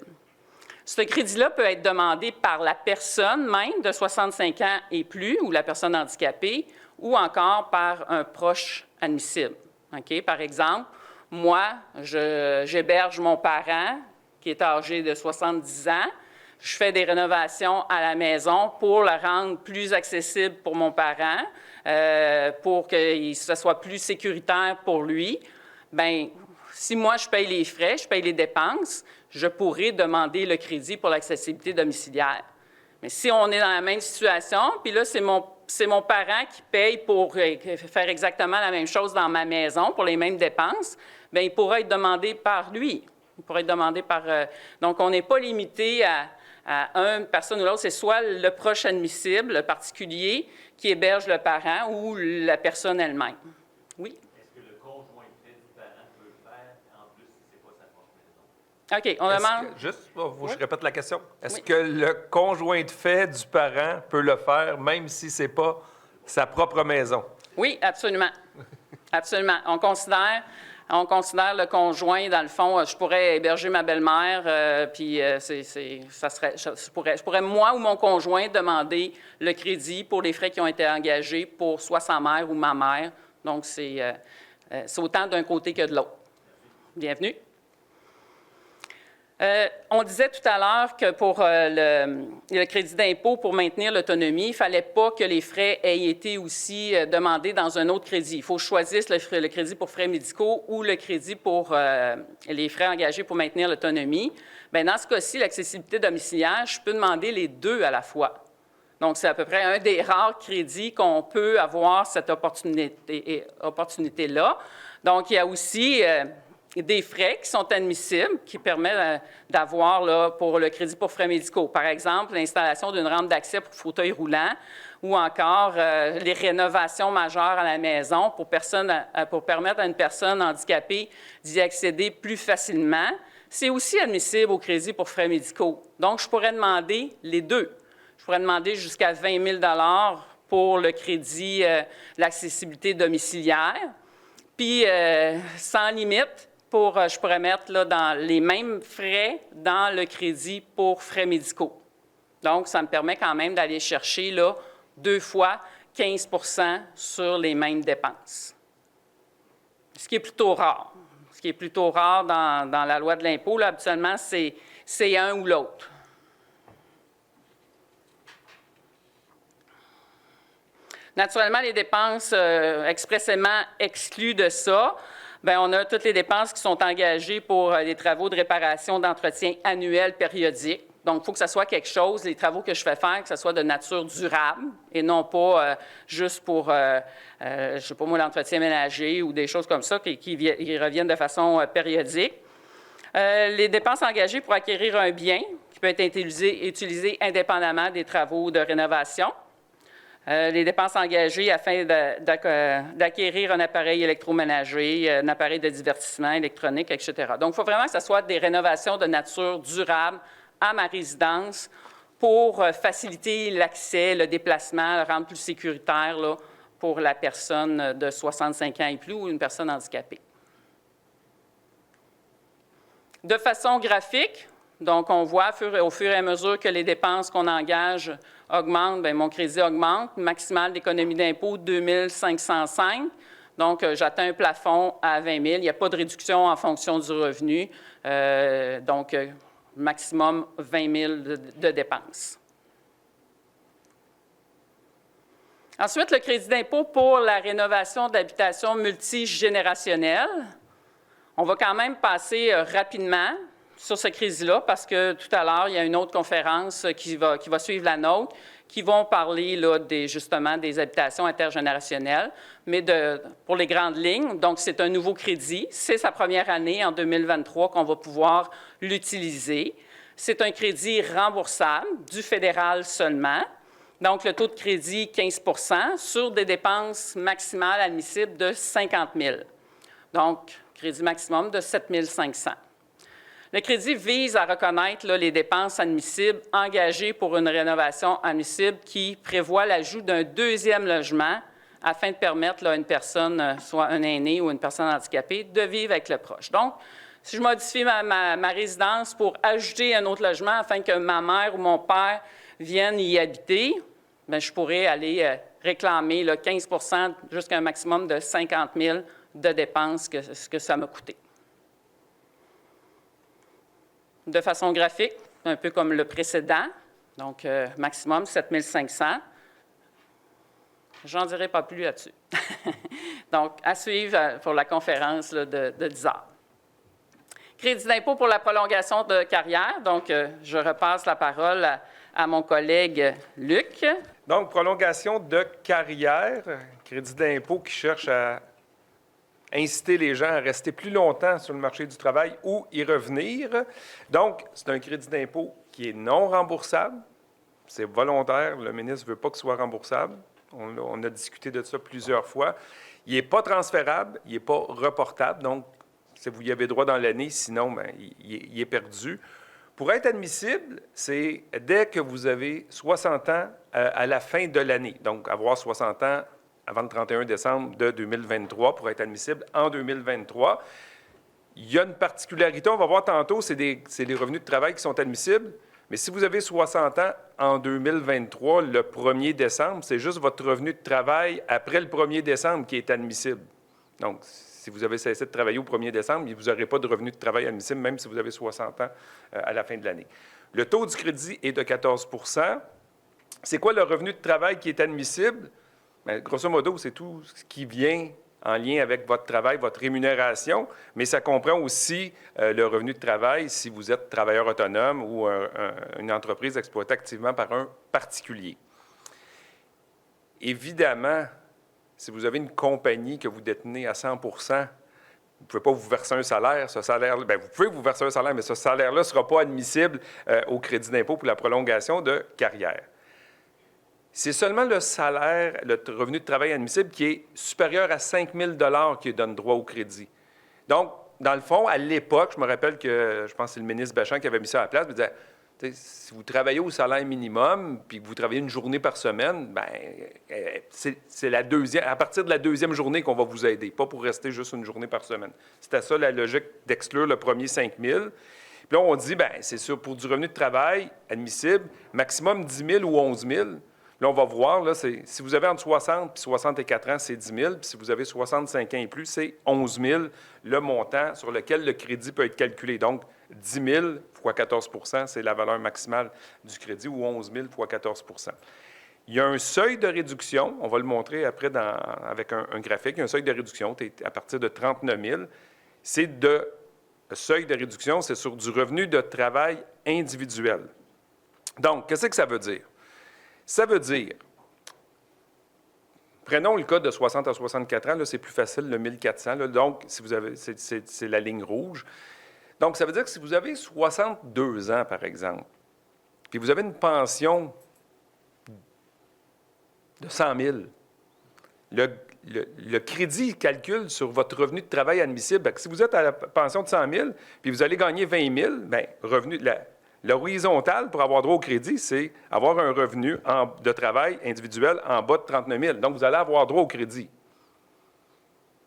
Ce crédit-là peut être demandé par la personne même de 65 ans et plus, ou la personne handicapée, ou encore par un proche admissible. Okay? Par exemple, moi, j'héberge mon parent qui est âgé de 70 ans. Je fais des rénovations à la maison pour la rendre plus accessible pour mon parent, pour que ce soit plus sécuritaire pour lui. Bien, si moi, je paye les frais, je paye les dépenses, je pourrais demander le crédit pour l'accessibilité domiciliaire. Mais si on est dans la même situation, puis là, c'est mon parent qui paye pour faire exactement la même chose dans ma maison, pour les mêmes dépenses, bien, il pourrait être demandé par lui. Il pourrait être demandé par... donc, on n'est pas limité à une personne ou l'autre. C'est soit le proche admissible, le particulier, qui héberge le parent ou la personne elle-même. Oui? OK, on demande... Je répète la question. Est-ce que le conjoint de fait du parent peut le faire, même si ce n'est pas sa propre maison? Oui, absolument. Absolument. On considère le conjoint, dans le fond, je pourrais héberger ma belle-mère, puis je pourrais, moi ou mon conjoint, demander le crédit pour les frais qui ont été engagés pour soit sa mère ou ma mère. Donc, c'est autant d'un côté que de l'autre. Bienvenue. On disait tout à l'heure que pour le crédit d'impôt pour maintenir l'autonomie, il ne fallait pas que les frais aient été aussi demandés dans un autre crédit. Il faut choisir le crédit pour frais médicaux ou le crédit pour les frais engagés pour maintenir l'autonomie. Bien, dans ce cas-ci, l'accessibilité domiciliaire, je peux demander les deux à la fois. Donc, c'est à peu près un des rares crédits qu'on peut avoir cette opportunité-là. Donc, il y a aussi des frais qui sont admissibles, qui permettent d'avoir là, pour le crédit pour frais médicaux. Par exemple, l'installation d'une rampe d'accès pour fauteuil roulant ou encore les rénovations majeures à la maison pour permettre à une personne handicapée d'y accéder plus facilement. C'est aussi admissible au crédit pour frais médicaux. Donc, je pourrais demander les deux. Je pourrais demander jusqu'à 20 000 $ pour le crédit l'accessibilité domiciliaire, puis sans limite, je pourrais mettre là, dans les mêmes frais dans le crédit pour frais médicaux. Donc, ça me permet quand même d'aller chercher là, 2 fois 15 % sur les mêmes dépenses. Ce qui est plutôt rare. Ce qui est plutôt rare dans la loi de l'impôt, là, habituellement, c'est un ou l'autre. Naturellement, les dépenses expressément exclues de ça, bien, on a toutes les dépenses qui sont engagées pour les travaux de réparation, d'entretien annuel périodique. Donc, il faut que ce soit quelque chose, les travaux que je fais faire, que ce soit de nature durable et non pas juste pour, je ne sais pas moi, l'entretien ménager ou des choses comme ça qui reviennent de façon périodique. Les dépenses engagées pour acquérir un bien qui peut être utilisé indépendamment des travaux de rénovation. Les dépenses engagées afin d'acquérir un appareil électroménager, un appareil de divertissement électronique, etc. Donc, il faut vraiment que ce soit des rénovations de nature durable à ma résidence pour faciliter l'accès, le déplacement, le rendre plus sécuritaire là, pour la personne de 65 ans et plus ou une personne handicapée. De façon graphique, donc on voit au fur et à mesure que les dépenses qu'on engage augmentent, bien, mon crédit augmente. Maximale d'économie d'impôt, 2 505. Donc, j'atteins un plafond à 20 000. Il n'y a pas de réduction en fonction du revenu. Donc, maximum 20 000 de dépenses. Ensuite, le crédit d'impôt pour la rénovation d'habitations multigénérationnelles. On va quand même passer rapidement sur ce crédit-là parce que tout à l'heure, il y a une autre conférence qui va suivre la nôtre qui vont parler là, justement des habitations intergénérationnelles, mais pour les grandes lignes. Donc, c'est un nouveau crédit. C'est sa première année, en 2023, qu'on va pouvoir l'utiliser. C'est un crédit remboursable du fédéral seulement. Donc, le taux de crédit, 15 % sur des dépenses maximales admissibles de 50 000. Donc, crédit maximum de 7 500. Le crédit vise à reconnaître là, les dépenses admissibles engagées pour une rénovation admissible qui prévoit l'ajout d'un deuxième logement afin de permettre là, à une personne, soit un aîné ou une personne handicapée, de vivre avec le proche. Donc, si je modifie ma résidence pour ajouter un autre logement afin que ma mère ou mon père viennent y habiter, bien, je pourrais aller réclamer là, 15 % jusqu'à un maximum de 50 000 de dépenses que ça m'a coûté. De façon graphique, un peu comme le précédent, donc maximum 7 500. J'en dirai pas plus là-dessus. Donc, à suivre pour la conférence là, de 10 heures. Crédit d'impôt pour la prolongation de carrière. Donc, je repasse la parole à mon collègue Luc. Donc, prolongation de carrière, crédit d'impôt qui cherche à inciter les gens à rester plus longtemps sur le marché du travail ou y revenir. Donc, c'est un crédit d'impôt qui est non remboursable. C'est volontaire. Le ministre ne veut pas que ce soit remboursable. On a discuté de ça plusieurs fois. Il n'est pas transférable, il n'est pas reportable. Donc, si vous y avez droit dans l'année, sinon, bien, il est perdu. Pour être admissible, c'est dès que vous avez 60 ans à la fin de l'année. Donc, avoir 60 ans avant le 31 décembre de 2023 pour être admissible en 2023. Il y a une particularité, on va voir tantôt, c'est les revenus de travail qui sont admissibles. Mais si vous avez 60 ans en 2023, le 1er décembre, c'est juste votre revenu de travail après le 1er décembre qui est admissible. Donc, si vous avez cessé de travailler au 1er décembre, vous n'aurez pas de revenu de travail admissible, même si vous avez 60 ans à la fin de l'année. Le taux du crédit est de 14 %. C'est quoi le revenu de travail qui est admissible? Bien, grosso modo, c'est tout ce qui vient en lien avec votre travail, votre rémunération, mais ça comprend aussi le revenu de travail si vous êtes travailleur autonome ou une entreprise exploitée activement par un particulier. Évidemment, si vous avez une compagnie que vous détenez à 100 % vous ne pouvez pas vous verser un salaire. Ce salaire, bien, vous pouvez vous verser un salaire, mais ce salaire-là ne sera pas admissible au crédit d'impôt pour la prolongation de carrière. C'est seulement le salaire, le revenu de travail admissible qui est supérieur à 5 000 $ qui donne droit au crédit. Donc, dans le fond, à l'époque, je me rappelle que, je pense que c'est le ministre Béchamp qui avait mis ça à la place, il disait, si vous travaillez au salaire minimum puis que vous travaillez une journée par semaine, bien, c'est à partir de la deuxième journée qu'on va vous aider, pas pour rester juste une journée par semaine. C'était ça la logique d'exclure le premier 5 000. Puis là, on dit, bien, c'est sûr, pour du revenu de travail admissible, maximum 10 000 ou 11 000. Là, on va voir, là, si vous avez entre 60 et 64 ans, c'est 10 000. Puis si vous avez 65 ans et plus, c'est 11 000, le montant sur lequel le crédit peut être calculé. Donc, 10 000 fois 14 %, c'est la valeur maximale du crédit, ou 11 000 fois 14 %. Il y a un seuil de réduction, on va le montrer après avec un graphique, il y a un seuil de réduction à partir de 39 000. Le seuil de réduction, c'est sur du revenu de travail individuel. Donc, qu'est-ce que ça veut dire? Ça veut dire, prenons le cas de 60 à 64 ans, là, c'est plus facile, le 1400. Là, donc, si vous avez, c'est la ligne rouge. Donc, ça veut dire que si vous avez 62 ans, par exemple, puis vous avez une pension de 100 000, le crédit calcule sur votre revenu de travail admissible. Bien, si vous êtes à la pension de 100 000, puis vous allez gagner 20 000, bien, l'horizontale pour avoir droit au crédit, c'est avoir un revenu de travail individuel en bas de 39 000. Donc, vous allez avoir droit au crédit.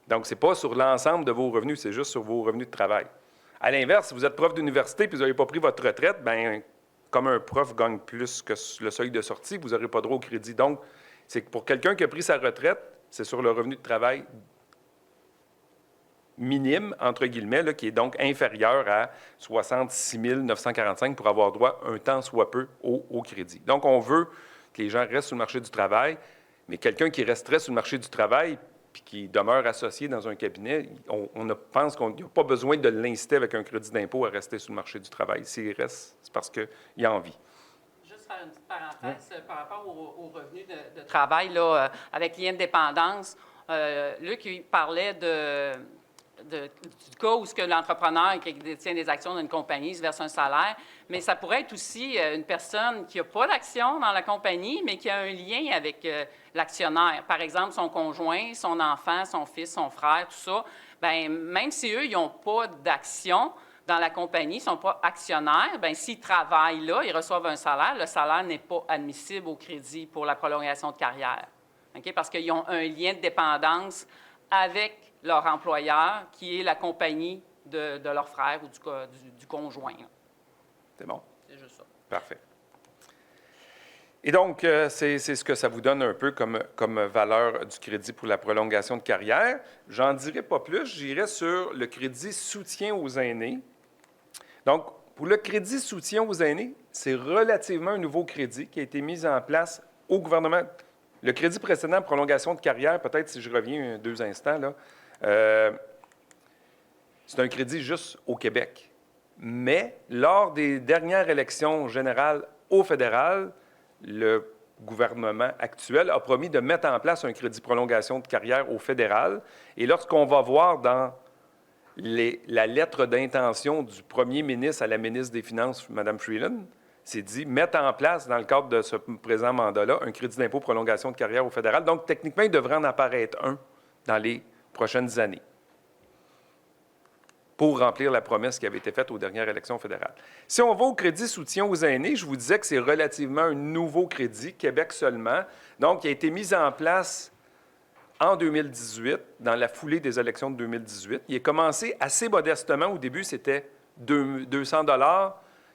Donc, ce n'est pas sur l'ensemble de vos revenus, c'est juste sur vos revenus de travail. À l'inverse, si vous êtes prof d'université et que vous n'avez pas pris votre retraite, bien, comme un prof gagne plus que le seuil de sortie, vous n'aurez pas droit au crédit. Donc, c'est que pour quelqu'un qui a pris sa retraite, c'est sur le revenu de travail minime, entre guillemets, là, qui est donc inférieur à 66 945 pour avoir droit un temps soit peu au crédit. Donc, on veut que les gens restent sur le marché du travail, mais quelqu'un qui resterait sur le marché du travail puis qui demeure associé dans un cabinet, on pense qu'on n'a pas besoin de l'inciter avec un crédit d'impôt à rester sur le marché du travail. S'il reste, c'est parce qu'il a envie. Juste faire une petite parenthèse par rapport aux revenus de travail là, avec lien de dépendance. Luc, il parlait du cas où l'entrepreneur qui détient des actions d'une compagnie se verse un salaire, mais ça pourrait être aussi une personne qui n'a pas d'action dans la compagnie, mais qui a un lien avec l'actionnaire. Par exemple, son conjoint, son enfant, son fils, son frère, tout ça. Bien, même si eux, ils n'ont pas d'action dans la compagnie, ils ne sont pas actionnaires, bien, s'ils travaillent là, ils reçoivent un salaire, le salaire n'est pas admissible au crédit pour la prolongation de carrière. Okay? Parce qu'ils ont un lien de dépendance avec leur employeur, qui est la compagnie de leur frère ou du conjoint. C'est bon? C'est juste ça. Parfait. Et donc, c'est ce que ça vous donne un peu comme valeur du crédit pour la prolongation de carrière. J'en dirai pas plus, j'irai sur le crédit soutien aux aînés. Donc, pour le crédit soutien aux aînés, c'est relativement un nouveau crédit qui a été mis en place au gouvernement. Le crédit précédent, prolongation de carrière, peut-être si je reviens 2 instants, là, c'est un crédit juste au Québec. Mais lors des dernières élections générales au fédéral, le gouvernement actuel a promis de mettre en place un crédit prolongation de carrière au fédéral. Et lorsqu'on va voir dans la lettre d'intention du premier ministre à la ministre des Finances, Mme Freeland, c'est dit mettre en place, dans le cadre de ce présent mandat-là, un crédit d'impôt prolongation de carrière au fédéral. Donc, techniquement, il devrait en apparaître un dans les prochaines années pour remplir la promesse qui avait été faite aux dernières élections fédérales. Si on va au crédit soutien aux aînés, je vous disais que c'est relativement un nouveau crédit, Québec seulement, donc qui a été mis en place en 2018, dans la foulée des élections de 2018. Il a commencé assez modestement. Au début, c'était 200 $.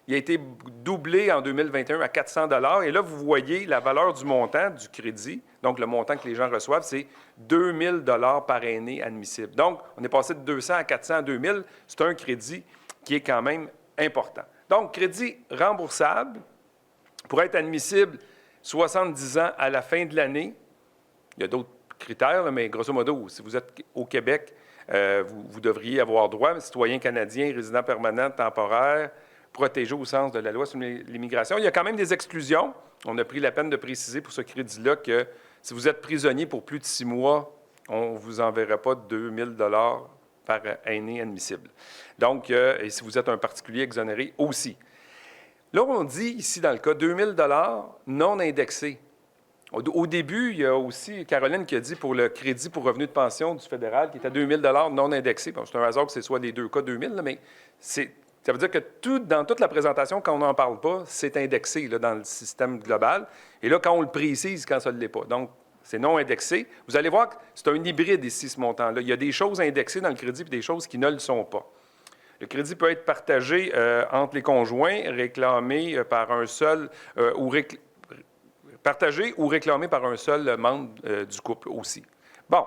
Il a été doublé en 2021 à 400 $. Et là, vous voyez la valeur du montant du crédit. Donc, le montant que les gens reçoivent, c'est 2 000 $ par aîné admissible. Donc, on est passé de 200 à 400 à 2 000. C'est un crédit qui est quand même important. Donc, crédit remboursable pour être admissible 70 ans à la fin de l'année. Il y a d'autres critères, là, mais grosso modo, si vous êtes au Québec, vous devriez avoir droit, citoyen canadien, résident permanent, temporaire, protégé au sens de la loi sur l'immigration. Il y a quand même des exclusions. On a pris la peine de préciser pour ce crédit-là que si vous êtes prisonnier pour plus de 6 mois, on ne vous enverra pas 2 000 $ par aîné admissible. Donc, et si vous êtes un particulier exonéré aussi. Là, on dit ici, dans le cas, 2 000 $ non indexés. Au début, il y a aussi Caroline qui a dit pour le crédit pour revenu de pension du fédéral qui est à 2 000 $ non indexé. Bon, c'est un hasard que ce soit les deux cas 2 000, là, mais ça veut dire que dans toute la présentation, quand on n'en parle pas, c'est indexé là, dans le système global. Et là, quand on le précise, quand ça ne l'est pas. Donc, c'est non indexé. Vous allez voir que c'est un hybride ici, ce montant-là. Il y a des choses indexées dans le crédit et des choses qui ne le sont pas. Le crédit peut être partagé entre les conjoints, réclamé par un seul partagé ou réclamé par un seul membre du couple aussi. Bon.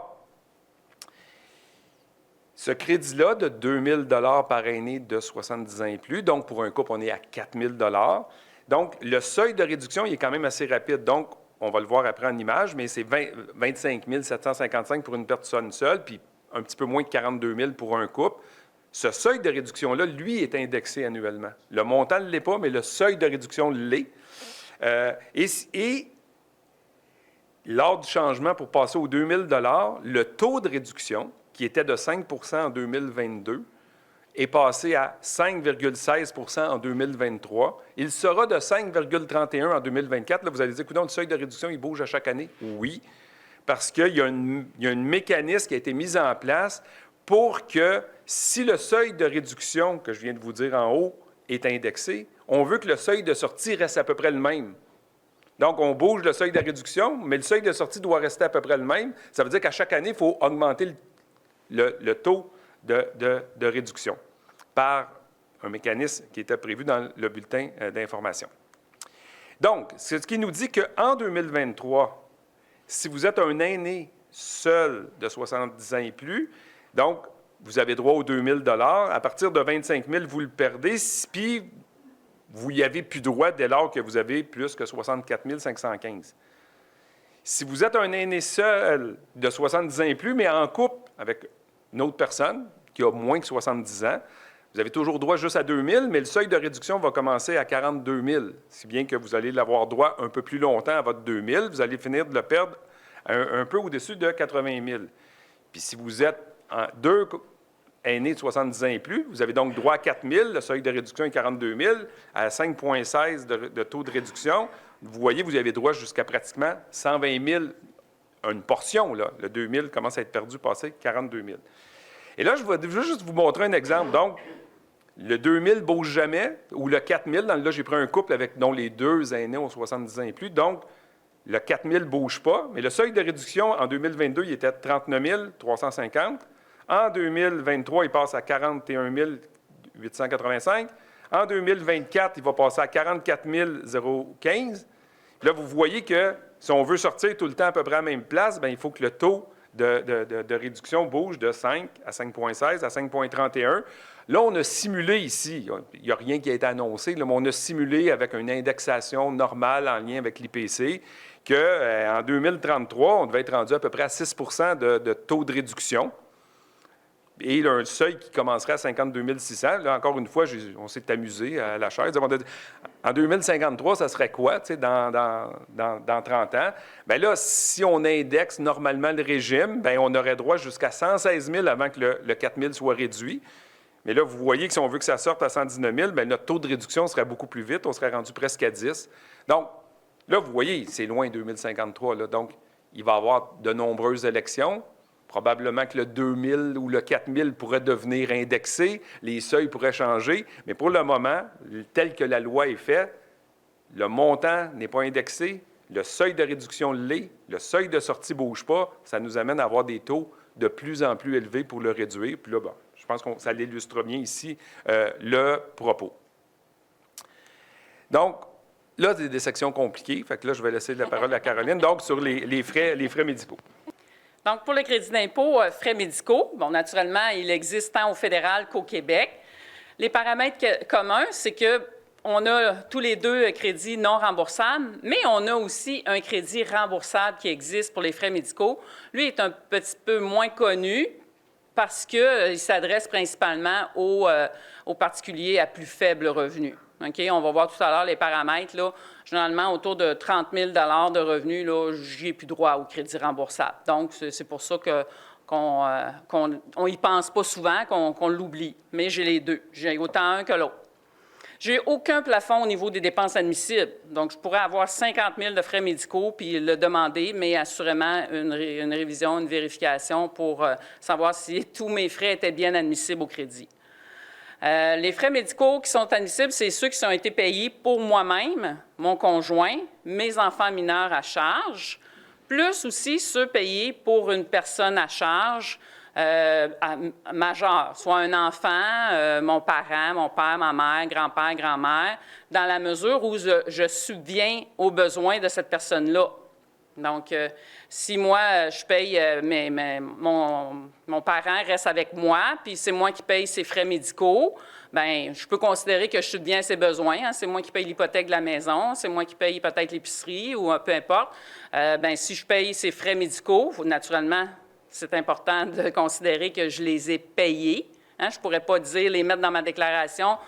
Ce crédit-là de 2 000 $ par aîné de 70 ans et plus, donc pour un couple, on est à 4 000 $. Donc, le seuil de réduction, il est quand même assez rapide. Donc, on va le voir après en image, mais c'est 25 755 pour une personne seule, puis un petit peu moins de 42 000 pour un couple. Ce seuil de réduction-là, lui, est indexé annuellement. Le montant ne l'est pas, mais le seuil de réduction l'est. Et lors du changement pour passer aux 2 000 $, le taux de réduction, qui était de 5 % en 2022, est passé à 5,16 % en 2023. Il sera de 5,31 % en 2024. Là, vous allez dire, écoutez, le seuil de réduction, il bouge à chaque année. Oui, parce qu'il y a un mécanisme qui a été mis en place pour que, si le seuil de réduction, que je viens de vous dire en haut, est indexé, on veut que le seuil de sortie reste à peu près le même. Donc, on bouge le seuil de réduction, mais le seuil de sortie doit rester à peu près le même. Ça veut dire qu'à chaque année, il faut augmenter le taux de réduction par un mécanisme qui était prévu dans le bulletin d'information. Donc, c'est ce qui nous dit qu'en 2023, si vous êtes un aîné seul de 70 ans et plus, donc, vous avez droit aux 2 000 $. À partir de 25 000 vous le perdez, puis vous n'y avez plus droit dès lors que vous avez plus que 64 515. Si vous êtes un aîné seul de 70 ans et plus, mais en couple avec une autre personne qui a moins que 70 ans, vous avez toujours droit juste à 2 000, mais le seuil de réduction va commencer à 42 000, si bien que vous allez l'avoir droit un peu plus longtemps à votre 2 000. Vous allez finir de le perdre un peu au-dessus de 80 000. Puis si vous êtes deux aînés de 70 ans et plus, vous avez donc droit à 4 000, le seuil de réduction est 42 000, à 5,16 de taux de réduction. Vous voyez, vous avez droit jusqu'à pratiquement 120 000, une portion, là. Le 2 000 commence à être perdu, passé 42 000. Et là, je vais juste vous montrer un exemple. Donc, le 2 000 ne bouge jamais, ou le 4 000, là, j'ai pris un couple dont les deux aînés ont 70 ans et plus, donc le 4 000 ne bouge pas, mais le seuil de réduction en 2022, il était de 39 350. En 2023, il passe à 41 885. En 2024, il va passer à 44 015. Là, vous voyez que si on veut sortir tout le temps à peu près à la même place, bien, il faut que le taux de réduction bouge de 5 à 5,16 à 5,31. Là, on a simulé ici, il n'y a rien qui a été annoncé, là, mais on a simulé avec une indexation normale en lien avec l'IPC qu'en 2033, on devait être rendu à peu près à 6 % de taux de réduction. Et là, un seuil qui commencerait à 52 600. Là, encore une fois, on s'est amusé à la chaise. En 2053, ça serait quoi, tu sais, dans 30 ans? Bien là, si on indexe normalement le régime, bien, on aurait droit jusqu'à 116 000 avant que le 4 000 soit réduit. Mais là, vous voyez que si on veut que ça sorte à 119 000, bien, notre taux de réduction serait beaucoup plus vite. On serait rendu presque à 10. Donc, là, vous voyez, c'est loin 2053. Là. Donc, il va y avoir de nombreuses élections. Probablement que le 2000 ou le 4000 pourrait devenir indexé, les seuils pourraient changer, mais pour le moment, tel que la loi est faite, le montant n'est pas indexé, le seuil de réduction l'est, le seuil de sortie ne bouge pas, ça nous amène à avoir des taux de plus en plus élevés pour le réduire. Puis là, bon, je pense que ça l'illustre bien ici, le propos. Donc, là, c'est des sections compliquées. Fait que là, je vais laisser la parole à Caroline. Donc, sur les frais médicaux. Donc, pour le crédit d'impôt, frais médicaux, bon, naturellement, il existe tant au fédéral qu'au Québec. Les paramètres communs, c'est que on a tous les deux crédits non remboursables, mais on a aussi un crédit remboursable qui existe pour les frais médicaux. Lui est un petit peu moins connu parce qu'il s'adresse principalement aux particuliers à plus faible revenu. Okay? On va voir tout à l'heure les paramètres. Là, généralement, autour de 30 000 de revenus, je n'ai plus droit au crédit remboursable. Donc, c'est pour ça qu'on n'y pense pas souvent, qu'on l'oublie. Mais j'ai les deux. J'ai autant un que l'autre. J'ai aucun plafond au niveau des dépenses admissibles. Donc, je pourrais avoir 50 000 de frais médicaux puis le demander, mais assurément une révision, une vérification pour savoir si tous mes frais étaient bien admissibles au crédit. Les frais médicaux qui sont admissibles, c'est ceux qui ont été payés pour moi-même, mon conjoint, mes enfants mineurs à charge, plus aussi ceux payés pour une personne à charge majeur, soit un enfant, mon parent, mon père, ma mère, grand-père, grand-mère, dans la mesure où je subviens aux besoins de cette personne-là. Donc, si moi, je paye, mon parent reste avec moi, puis c'est moi qui paye ses frais médicaux, bien, je peux considérer que je subviens à ses besoins. Hein. C'est moi qui paye l'hypothèque de la maison, c'est moi qui paye peut-être l'épicerie ou peu importe. Bien, si je paye ses frais médicaux, naturellement, c'est important de considérer que je les ai payés. Hein, je ne pourrais pas dire, les mettre dans ma déclaration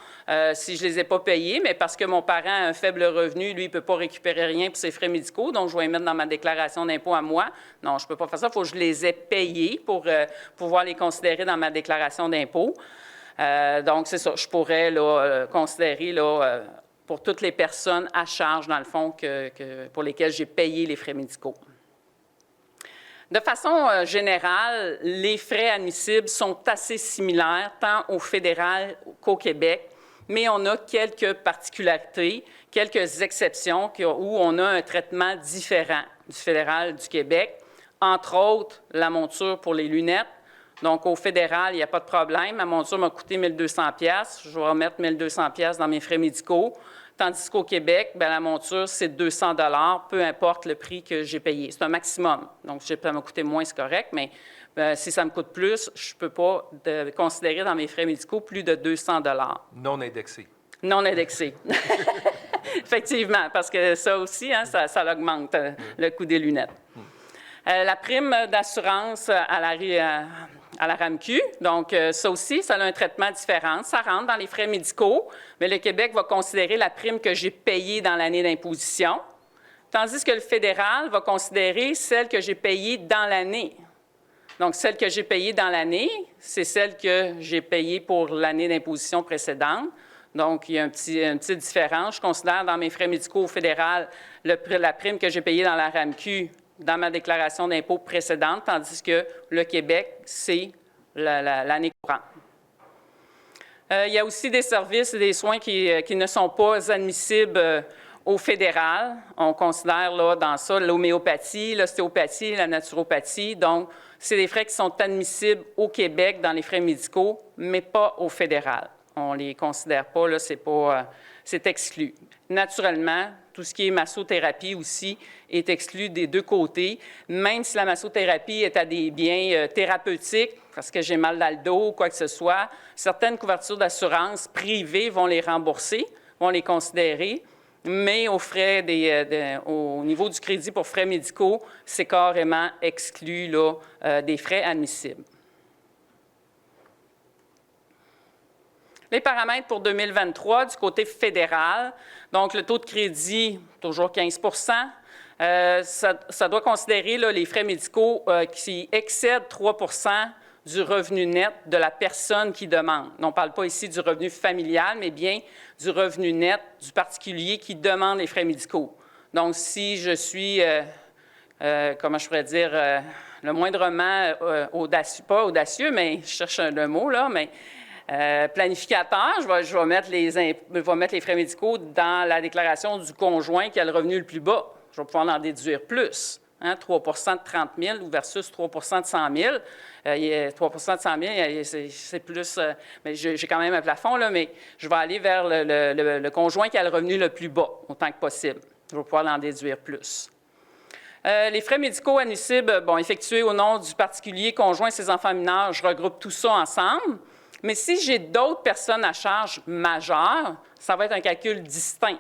si je ne les ai pas payés, mais parce que mon parent a un faible revenu, lui, il ne peut pas récupérer rien pour ses frais médicaux, donc je vais les mettre dans ma déclaration d'impôt à moi. Non, je ne peux pas faire ça. Il faut que je les ai payés pour pouvoir les considérer dans ma déclaration d'impôt. Donc, c'est ça. Je pourrais considérer pour toutes les personnes à charge, dans le fond, pour lesquelles j'ai payé les frais médicaux. De façon générale, les frais admissibles sont assez similaires, tant au fédéral qu'au Québec, mais on a quelques particularités, quelques exceptions où on a un traitement différent du fédéral du Québec, entre autres la monture pour les lunettes. Donc, au fédéral, il n'y a pas de problème. Ma monture m'a coûté 1 200 $. Je vais remettre 1 200 $ dans mes frais médicaux. Tandis qu'au Québec, bien, la monture, c'est 200 $, peu importe le prix que j'ai payé. C'est un maximum. Donc, si ça m'a coûté moins, c'est correct, mais si ça me coûte plus, je ne peux pas considérer dans mes frais médicaux plus de 200 $. Non indexé. Non indexé. Effectivement, parce que ça aussi, hein, ça augmente le coût des lunettes. La prime d'assurance à la RAMQ. Donc, ça aussi, ça a un traitement différent. Ça rentre dans les frais médicaux, mais le Québec va considérer la prime que j'ai payée dans l'année d'imposition, tandis que le fédéral va considérer celle que j'ai payée dans l'année. Donc, celle que j'ai payée dans l'année, c'est celle que j'ai payée pour l'année d'imposition précédente. Donc, il y a une petite différence. Je considère dans mes frais médicaux au fédéral la prime que j'ai payée dans la RAMQ dans ma déclaration d'impôt précédente, tandis que le Québec, c'est l'année courante. Il y a aussi des services et des soins qui ne sont pas admissibles au fédéral. On considère là, dans ça l'homéopathie, l'ostéopathie, la naturopathie. Donc, c'est des frais qui sont admissibles au Québec dans les frais médicaux, mais pas au fédéral. On ne les considère pas, là, c'est exclu. Naturellement, tout ce qui est massothérapie aussi est exclu des deux côtés, même si la massothérapie est à des biens thérapeutiques, parce que j'ai mal dans le dos ou quoi que ce soit, certaines couvertures d'assurance privées vont les rembourser, vont les considérer, mais aux frais au niveau du crédit pour frais médicaux, c'est carrément exclu là, des frais admissibles. Les paramètres pour 2023 du côté fédéral, donc le taux de crédit, toujours 15 %. Ça doit considérer là, les frais médicaux qui excèdent 3 % du revenu net de la personne qui demande. On ne parle pas ici du revenu familial, mais bien du revenu net du particulier qui demande les frais médicaux. Donc, si je suis, comment je pourrais dire, le moindrement audacieux, pas audacieux, mais je cherche le mot, là, mais planificateur, je vais mettre les frais médicaux dans la déclaration du conjoint qui a le revenu le plus bas. Je vais pouvoir en déduire plus. Hein, 3 de 30 000 versus 3 de 100 000. 3 de 100 000, c'est plus... mais j'ai quand même un plafond, là, mais je vais aller vers le conjoint qui a le revenu le plus bas, autant que possible. Je vais pouvoir l'en déduire plus. Les frais médicaux admissibles, effectués au nom du particulier, conjoint et ses enfants mineurs, je regroupe tout ça ensemble. Mais si j'ai d'autres personnes à charge majeures, ça va être un calcul distinct.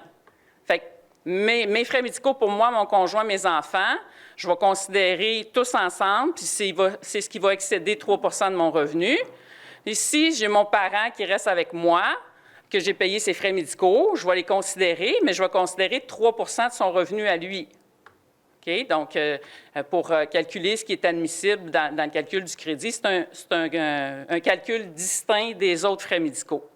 Fait que mes frais médicaux pour moi, mon conjoint, mes enfants, je vais considérer tous ensemble, puis c'est ce qui va excéder 3 de mon revenu. Et si j'ai mon parent qui reste avec moi, que j'ai payé ses frais médicaux, je vais les considérer, mais je vais considérer 3 de son revenu à lui. Okay? Donc, pour calculer ce qui est admissible dans le calcul du crédit, c'est un calcul distinct des autres frais médicaux.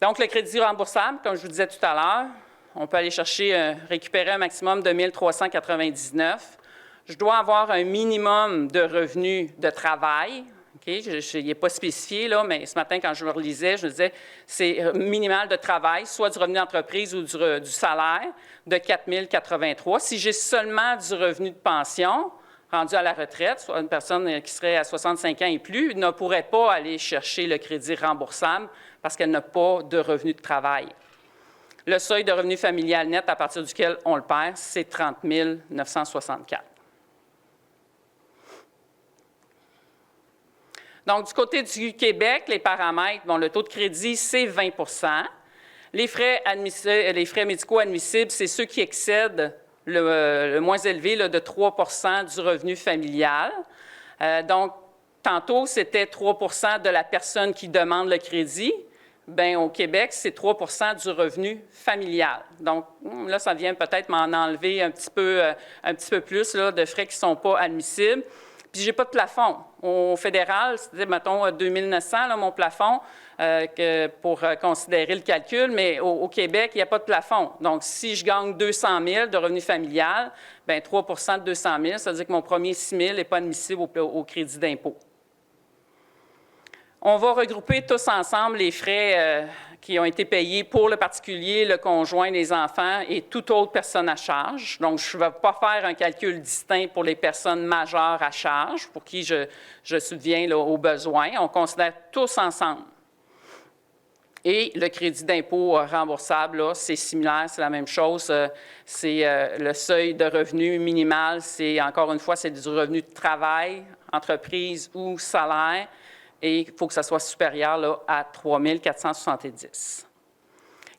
Donc, le crédit remboursable, comme je vous disais tout à l'heure, on peut aller chercher, récupérer un maximum de 1 399. Je dois avoir un minimum de revenus de travail. Okay? Il n'est pas spécifié, là, mais ce matin, quand je me relisais, je me disais c'est minimal de travail, soit du revenu d'entreprise ou du salaire, de 4 083. Si j'ai seulement du revenu de pension, rendu à la retraite, soit une personne qui serait à 65 ans et plus, ne pourrait pas aller chercher le crédit remboursable parce qu'elle n'a pas de revenu de travail. Le seuil de revenu familial net à partir duquel on le perd, c'est 30 964. Donc, du côté du Québec, les paramètres, le taux de crédit, c'est 20 Les frais médicaux admissibles, c'est ceux qui excèdent le moins élevé là, de 3 du revenu familial. Donc, tantôt, c'était 3 de la personne qui demande le crédit. Bien, au Québec, c'est 3 du revenu familial. Donc, là, ça vient peut-être m'en enlever un petit peu plus là, de frais qui ne sont pas admissibles. Puis, je n'ai pas de plafond. Au fédéral, c'était, mettons, 2 900, là, mon plafond, pour considérer le calcul, mais au Québec, il n'y a pas de plafond. Donc, si je gagne 200 000 de revenu familial, bien, 3 de 200 000, ça veut dire que mon premier 6 000 n'est pas admissible au crédit d'impôt. On va regrouper tous ensemble les frais qui ont été payés pour le particulier, le conjoint, les enfants et toute autre personne à charge. Donc, je ne vais pas faire un calcul distinct pour les personnes majeures à charge, pour qui je subviens là, aux besoins. On considère tous ensemble. Et le crédit d'impôt remboursable, là, c'est similaire, c'est la même chose. C'est le seuil de revenu minimal, c'est, encore une fois, c'est du revenu de travail, entreprise ou salaire. Et il faut que ça soit supérieur là, à 3 470.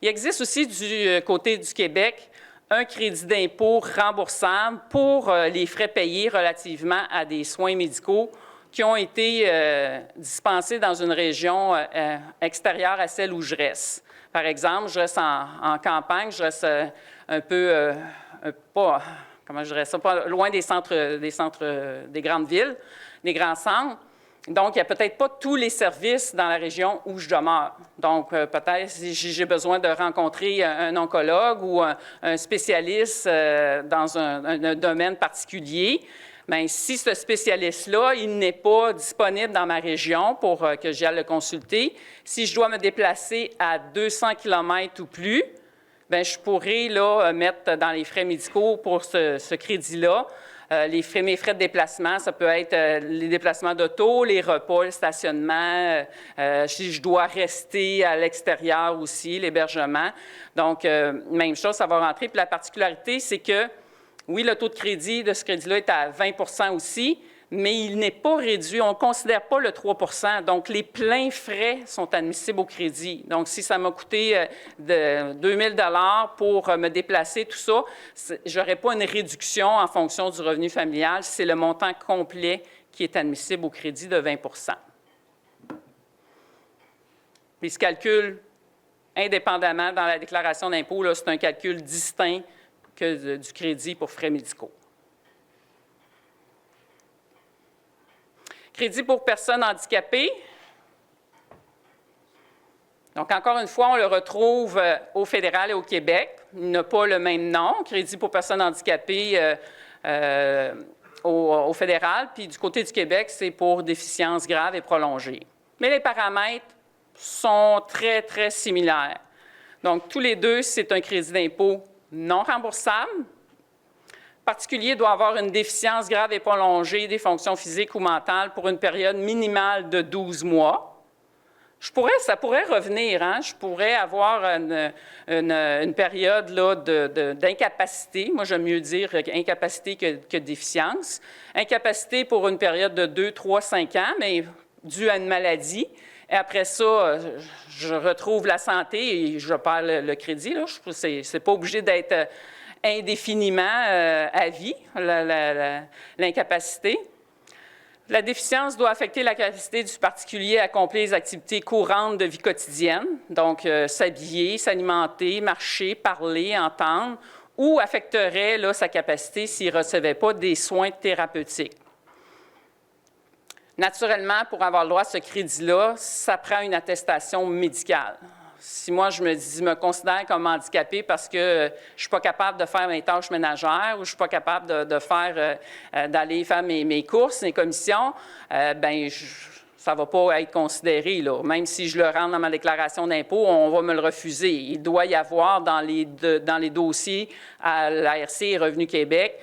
Il existe aussi du côté du Québec un crédit d'impôt remboursable pour les frais payés relativement à des soins médicaux qui ont été dispensés dans une région extérieure à celle où je reste. Par exemple, je reste en campagne, je reste un peu, pas loin des grandes villes, des grands centres. Donc, il n'y a peut-être pas tous les services dans la région où je demeure. Donc, peut-être si j'ai besoin de rencontrer un oncologue ou un spécialiste dans un domaine particulier, bien, si ce spécialiste-là, il n'est pas disponible dans ma région pour que j'aille le consulter, si je dois me déplacer à 200 km ou plus, bien, je pourrais là, mettre dans les frais médicaux pour ce crédit-là. Mes frais de déplacement, ça peut être les déplacements d'auto, les repas, le stationnement, si je dois rester à l'extérieur aussi, l'hébergement. Donc, même chose, ça va rentrer. Puis la particularité, c'est que, oui, le taux de crédit de ce crédit-là est à 20 aussi, mais il n'est pas réduit. On ne considère pas le 3 Donc, les pleins frais sont admissibles au crédit. Donc, si ça m'a coûté 2 000 pour me déplacer, tout ça, je n'aurai pas une réduction en fonction du revenu familial. C'est le montant complet qui est admissible au crédit de 20 Il se calcule indépendamment dans la déclaration d'impôt. C'est un calcul distinct que du crédit pour frais médicaux. Crédit pour personnes handicapées. Donc, encore une fois, on le retrouve au fédéral et au Québec. Il n'a pas le même nom. Crédit pour personnes handicapées au fédéral. Puis, du côté du Québec, c'est pour déficience grave et prolongée. Mais les paramètres sont très, très similaires. Donc, tous les deux, c'est un crédit d'impôt non remboursable. particulier doit avoir une déficience grave et prolongée des fonctions physiques ou mentales pour une période minimale de 12 mois. Ça pourrait revenir, hein? Je pourrais avoir une période là, d'incapacité. Moi, j'aime mieux dire incapacité que déficience. Incapacité pour une période de 2, 3, 5 ans, mais due à une maladie. Et après ça, je retrouve la santé et je perds le crédit. C'est pas obligé d'être indéfiniment à vie, l'incapacité. La déficience doit affecter la capacité du particulier à accomplir les activités courantes de vie quotidienne, donc s'habiller, s'alimenter, marcher, parler, entendre, ou affecterait là, sa capacité s'il ne recevait pas des soins thérapeutiques. Naturellement, pour avoir le droit à ce crédit-là, ça prend une attestation médicale. Si moi, je me considère comme handicapé parce que je ne suis pas capable de faire mes tâches ménagères ou je ne suis pas capable d'aller faire mes courses, mes commissions, ça ne va pas être considéré. Là. Même si je le rentre dans ma déclaration d'impôt, on va me le refuser. Il doit y avoir dans les dossiers à l'ARC et Revenu Québec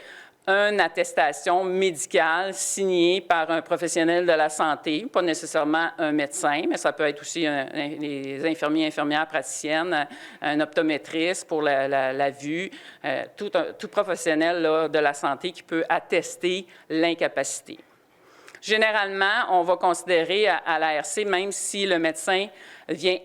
une attestation médicale signée par un professionnel de la santé, pas nécessairement un médecin, mais ça peut être aussi les infirmiers, infirmières praticiennes, un optométriste pour la vue, tout professionnel là, de la santé qui peut attester l'incapacité. Généralement, on va considérer à l'ARC, même si le médecin vient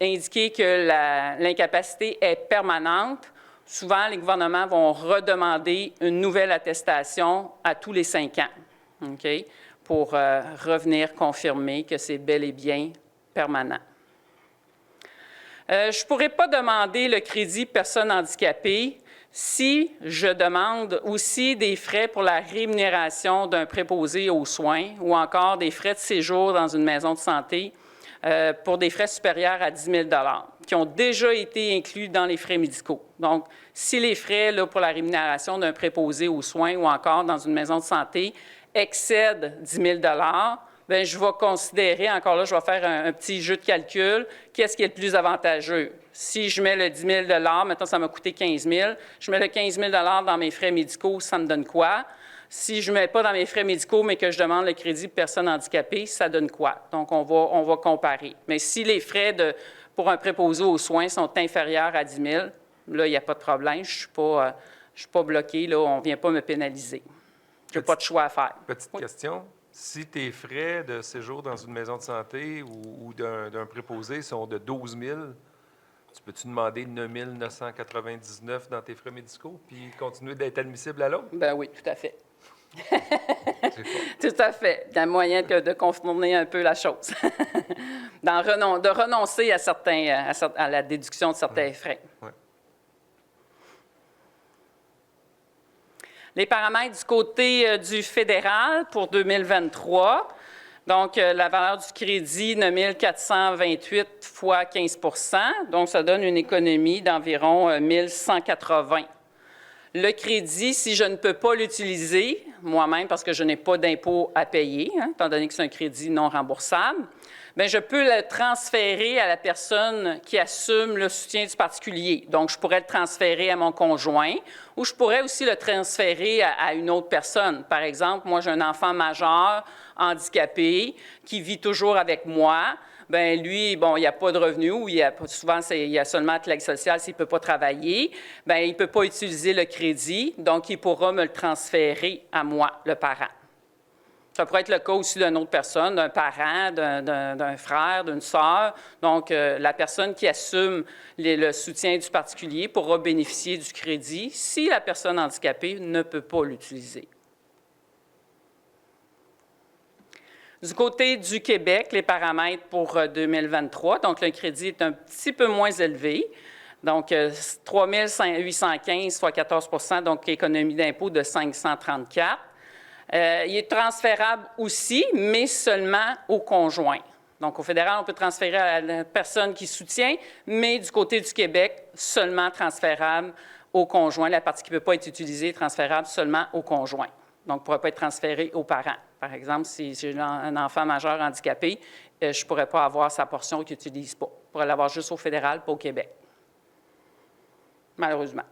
indiquer que l'incapacité est permanente, souvent, les gouvernements vont redemander une nouvelle attestation à tous les 5 ans, okay, pour revenir confirmer que c'est bel et bien permanent. Je ne pourrais pas demander le crédit personne handicapée si je demande aussi des frais pour la rémunération d'un préposé aux soins ou encore des frais de séjour dans une maison de santé pour des frais supérieurs à 10 000 qui ont déjà été inclus dans les frais médicaux. Donc, si les frais là, pour la rémunération d'un préposé aux soins ou encore dans une maison de santé excèdent 10 000 bien, je vais considérer, encore là, je vais faire un petit jeu de calcul, qu'est-ce qui est le plus avantageux? Si je mets le 10 000 maintenant, ça m'a coûté 15 000 je mets le 15 000 dans mes frais médicaux, ça me donne quoi? Si je ne mets pas dans mes frais médicaux, mais que je demande le crédit de personne handicapée, ça donne quoi? Donc, on va comparer. Mais si les frais pour un préposé aux soins sont inférieurs à 10 000 là, il n'y a pas de problème. Je ne suis pas bloqué. Là, on ne vient pas me pénaliser. Je n'ai pas de choix à faire. Petite question. Si tes frais de séjour dans une maison de santé ou d'un préposé sont de 12 000 tu peux-tu demander 9 999 dans tes frais médicaux puis continuer d'être admissible à l'autre? Bien oui, tout à fait. Tout à fait. Il y a moyen de contourner un peu la chose. De renoncer à la déduction de certains frais. Ouais. Les paramètres du côté du fédéral pour 2023. Donc, la valeur du crédit, 9 428 fois 15 donc ça donne une économie d'environ 1 180. Le crédit, si je ne peux pas l'utiliser moi-même parce que je n'ai pas d'impôt à payer, étant donné que c'est un crédit non remboursable, bien, je peux le transférer à la personne qui assume le soutien du particulier. Donc, je pourrais le transférer à mon conjoint ou je pourrais aussi le transférer à une autre personne. Par exemple, moi, j'ai un enfant majeur handicapé qui vit toujours avec moi. Bien, lui, bon, il n'y a pas de revenus ou souvent, il y a seulement de l'aide sociale s'il ne peut pas travailler. Bien, il ne peut pas utiliser le crédit, donc il pourra me le transférer à moi, le parent. Ça pourrait être le cas aussi d'une autre personne, d'un parent, d'un frère, d'une sœur. Donc, la personne qui assume le soutien du particulier pourra bénéficier du crédit si la personne handicapée ne peut pas l'utiliser. Du côté du Québec, les paramètres pour 2023, donc le crédit est un petit peu moins élevé. Donc, 3 815 fois 14 donc économie d'impôt de 534. Il est transférable aussi, mais seulement au conjoint. Donc, au fédéral, on peut transférer à la personne qui soutient, mais du côté du Québec, seulement transférable au conjoint. La partie qui ne peut pas être utilisée est transférable seulement au conjoint. Donc, ne pourrait pas être transféré aux parents. Par exemple, si j'ai un enfant majeur handicapé, je ne pourrais pas avoir sa portion qu'il n'utilise pas. Je pourrais l'avoir juste au fédéral, pas au Québec. Malheureusement.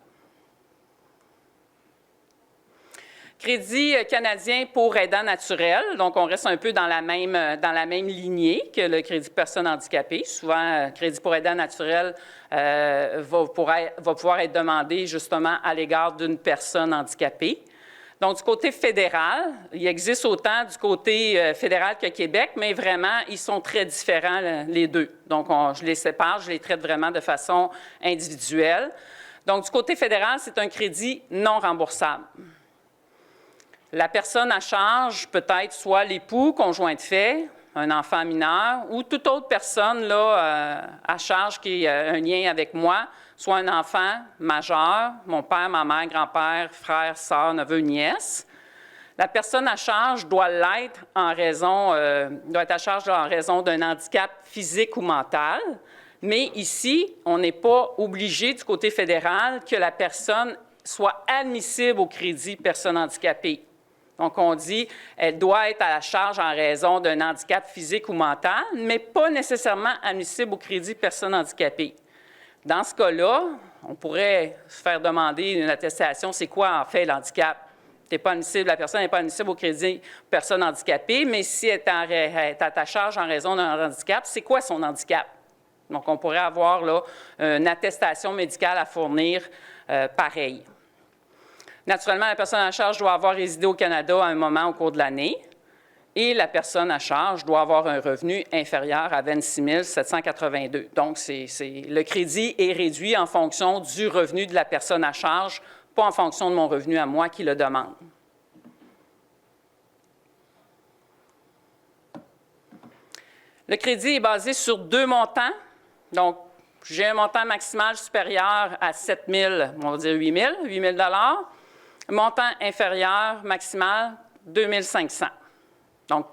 Crédit canadien pour aidants naturels. Donc, on reste un peu dans la même lignée que le crédit personne handicapée. Souvent, crédit pour aidants naturels va pouvoir être demandé justement à l'égard d'une personne handicapée. Donc, du côté fédéral, il existe autant du côté fédéral que Québec, mais vraiment, ils sont très différents, les deux. Donc, je les sépare, je les traite vraiment de façon individuelle. Donc, du côté fédéral, c'est un crédit non remboursable. La personne à charge peut être soit l'époux, conjoint de fait, un enfant mineur, ou toute autre personne là, à charge qui a un lien avec moi, soit un enfant majeur, mon père, ma mère, grand-père, frère, sœur, neveu, nièce. La personne à charge doit l'être doit être à charge en raison d'un handicap physique ou mental. Mais ici, on n'est pas obligé du côté fédéral que la personne soit admissible au crédit personne handicapée. Donc, on dit qu'elle doit être à la charge en raison d'un handicap physique ou mental, mais pas nécessairement admissible au crédit personne handicapée. Dans ce cas-là, on pourrait se faire demander une attestation, c'est quoi en fait l'handicap? La personne n'est pas admissible au crédit personne handicapée, mais si elle est à ta charge en raison d'un handicap, c'est quoi son handicap? Donc, on pourrait avoir là, une attestation médicale à fournir pareille. Naturellement, la personne à charge doit avoir résidé au Canada à un moment au cours de l'année et la personne à charge doit avoir un revenu inférieur à 26 782. Donc, le crédit est réduit en fonction du revenu de la personne à charge, pas en fonction de mon revenu à moi qui le demande. Le crédit est basé sur 2 montants. Donc, j'ai un montant maximal supérieur à 7 000, on va dire 8 000 $. Montant inférieur maximal, 2 500. Donc,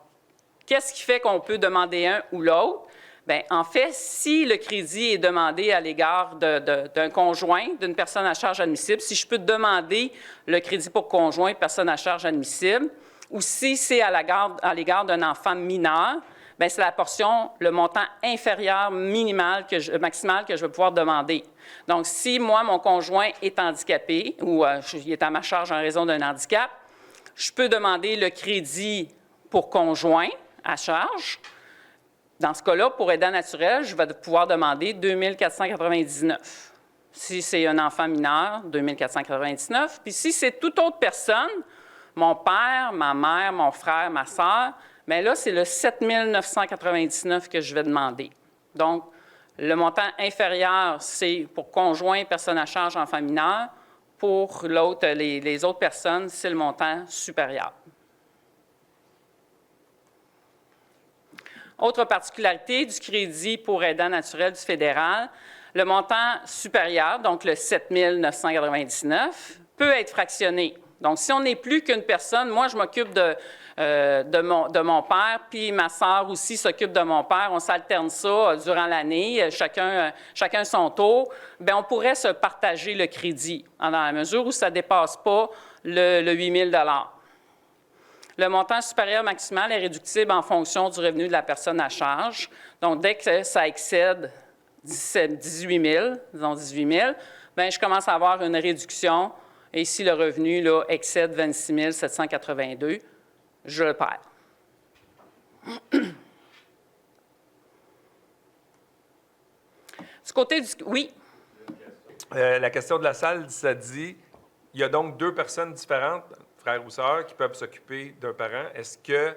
qu'est-ce qui fait qu'on peut demander un ou l'autre? Bien, en fait, si le crédit est demandé à l'égard d'un conjoint, d'une personne à charge admissible, si je peux demander le crédit pour conjoint, personne à charge admissible, ou si c'est à l'égard d'un enfant mineur, bien, c'est la portion, le montant inférieur maximal que je vais pouvoir demander. Donc, si moi, mon conjoint est handicapé ou il est à ma charge en raison d'un handicap, je peux demander le crédit pour conjoint à charge. Dans ce cas-là, pour aidant naturel, je vais pouvoir demander 2 499. Si c'est un enfant mineur, 2 499. Puis si c'est toute autre personne, mon père, ma mère, mon frère, ma sœur, bien là, c'est le 7 999 que je vais demander. Donc, le montant inférieur, c'est pour conjoint, personne à charge, enfant mineur. Pour l'autre, les autres personnes, c'est le montant supérieur. Autre particularité du crédit pour aidant naturel du fédéral, le montant supérieur, donc le 7 999, peut être fractionné. Donc, si on n'est plus qu'une personne, moi, je m'occupe de mon père, puis ma sœur aussi s'occupe de mon père. On s'alterne ça durant l'année, chacun son tour. Bien, on pourrait se partager le crédit dans la mesure où ça ne dépasse pas le 8 000 $. Le montant supérieur maximal est réductible en fonction du revenu de la personne à charge. Donc, dès que ça excède 18 000, disons 18 000, bien, je commence à avoir une réduction. Et si le revenu là, excède 26 782, je le perds. Du côté du... Oui? La question de la salle, ça dit, il y a donc 2 personnes différentes, frères ou sœurs, qui peuvent s'occuper d'un parent. Est-ce que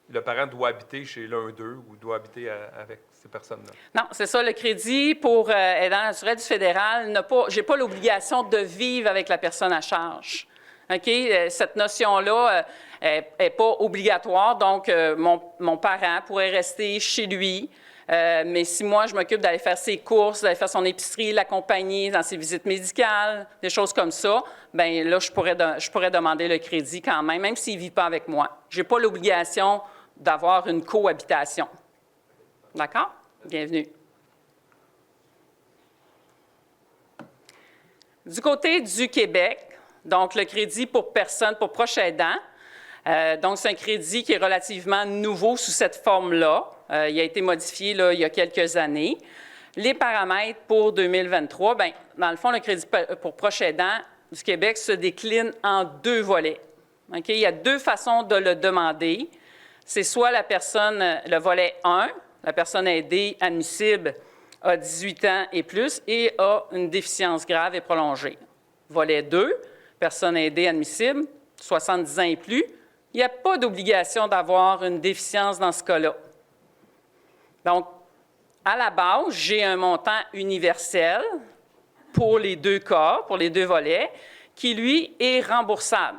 le parent doit habiter chez l'un d'eux ou doit habiter avec ces personnes-là? Non, c'est ça. Le crédit pour aidant naturel du fédéral, je n'ai pas l'obligation de vivre avec la personne à charge. OK? Cette notion-là n'est pas obligatoire. Donc, mon parent pourrait rester chez lui. Mais si moi, je m'occupe d'aller faire ses courses, d'aller faire son épicerie, l'accompagner dans ses visites médicales, des choses comme ça, bien là, je pourrais demander le crédit quand même s'il ne vit pas avec moi. Je n'ai pas l'obligation d'avoir une cohabitation. D'accord? Bienvenue. Du côté du Québec, donc le crédit pour personne, pour proche aidant, donc c'est un crédit qui est relativement nouveau sous cette forme-là. Il a été modifié là, il y a quelques années. Les paramètres pour 2023, bien, dans le fond, le crédit pour proche aidant du Québec se décline en 2 volets. OK? Il y a deux façons de le demander. C'est soit la personne, le volet 1, la personne aidée admissible a 18 ans et plus et a une déficience grave et prolongée. Volet 2, personne aidée admissible, 70 ans et plus, il n'y a pas d'obligation d'avoir une déficience dans ce cas-là. Donc, à la base, j'ai un montant universel pour les deux cas, pour les deux volets, qui, lui, est remboursable.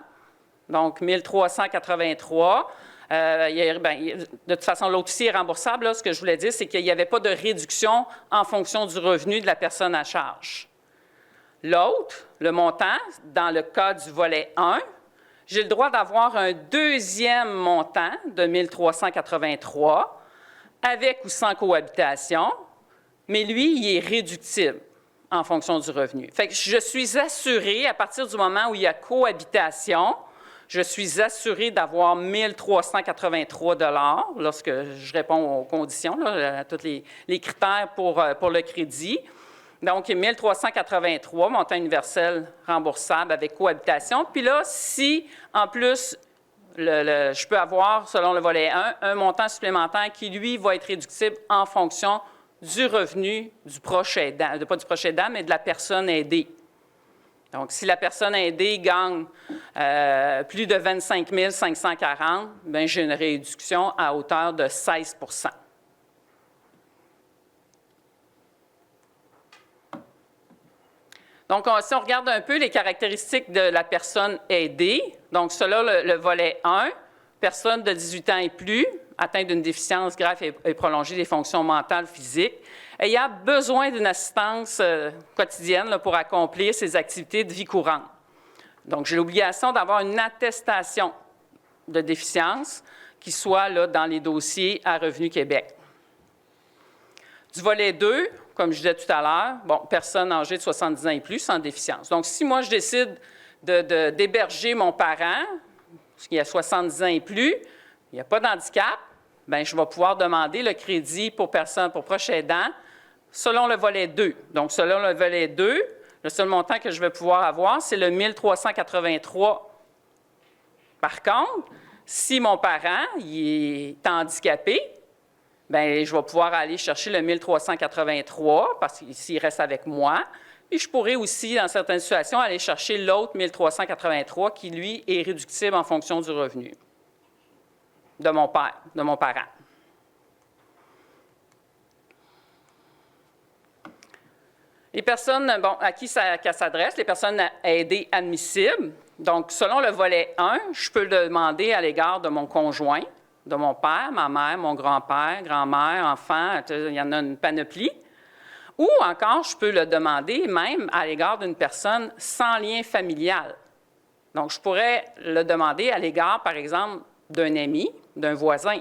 Donc, 1 383. De toute façon, l'autre aussi est remboursable. Là, ce que je voulais dire, c'est qu'il n'y avait pas de réduction en fonction du revenu de la personne à charge. L'autre, le montant, dans le cas du volet 1, j'ai le droit d'avoir un deuxième montant de 1 383 avec ou sans cohabitation, mais lui, il est réductible en fonction du revenu. Fait que je suis assurée, à partir du moment où il y a cohabitation, je suis assurée d'avoir 1 383 $ lorsque je réponds aux conditions, là, à tous les critères pour le crédit. Donc, 1 383, montant universel remboursable avec cohabitation. Puis là, si, en plus, je peux avoir, selon le volet 1, un montant supplémentaire qui, lui, va être réductible en fonction du revenu du proche aidant, pas du proche aidant, mais de la personne aidée. Donc, si la personne aidée gagne plus de 25 540, bien, j'ai une réduction à hauteur de 16 %. Donc, si on regarde un peu les caractéristiques de la personne aidée, donc cela, le volet 1, personne de 18 ans et plus, atteinte d'une déficience grave et prolongée des fonctions mentales, physiques, ayant besoin d'une assistance quotidienne là, pour accomplir ses activités de vie courante. Donc, j'ai l'obligation d'avoir une attestation de déficience qui soit là, dans les dossiers à Revenu Québec. Du volet 2, comme je disais tout à l'heure, bon, personne âgée de 70 ans et plus sans déficience. Donc, si moi, je décide d'héberger mon parent, parce qu'il a 70 ans et plus, il n'y a pas d'handicap, bien, je vais pouvoir demander le crédit pour personne, pour proche aidant, selon le volet 2. Donc, selon le volet 2, le seul montant que je vais pouvoir avoir, c'est le 1 383. Par contre, si mon parent il est handicapé, bien, je vais pouvoir aller chercher le 1 383 parce qu'il reste avec moi. Puis je pourrais aussi, dans certaines situations, aller chercher l'autre 1 383 qui, lui, est réductible en fonction du revenu de mon père, de mon parent. Les personnes à qui ça s'adresse, les personnes aidées admissibles. Donc, selon le volet 1, je peux le demander à l'égard de mon conjoint, de mon père, ma mère, mon grand-père, grand-mère, enfant, il y en a une panoplie. Ou encore, je peux le demander même à l'égard d'une personne sans lien familial. Donc, je pourrais le demander à l'égard, par exemple, d'un ami, d'un voisin,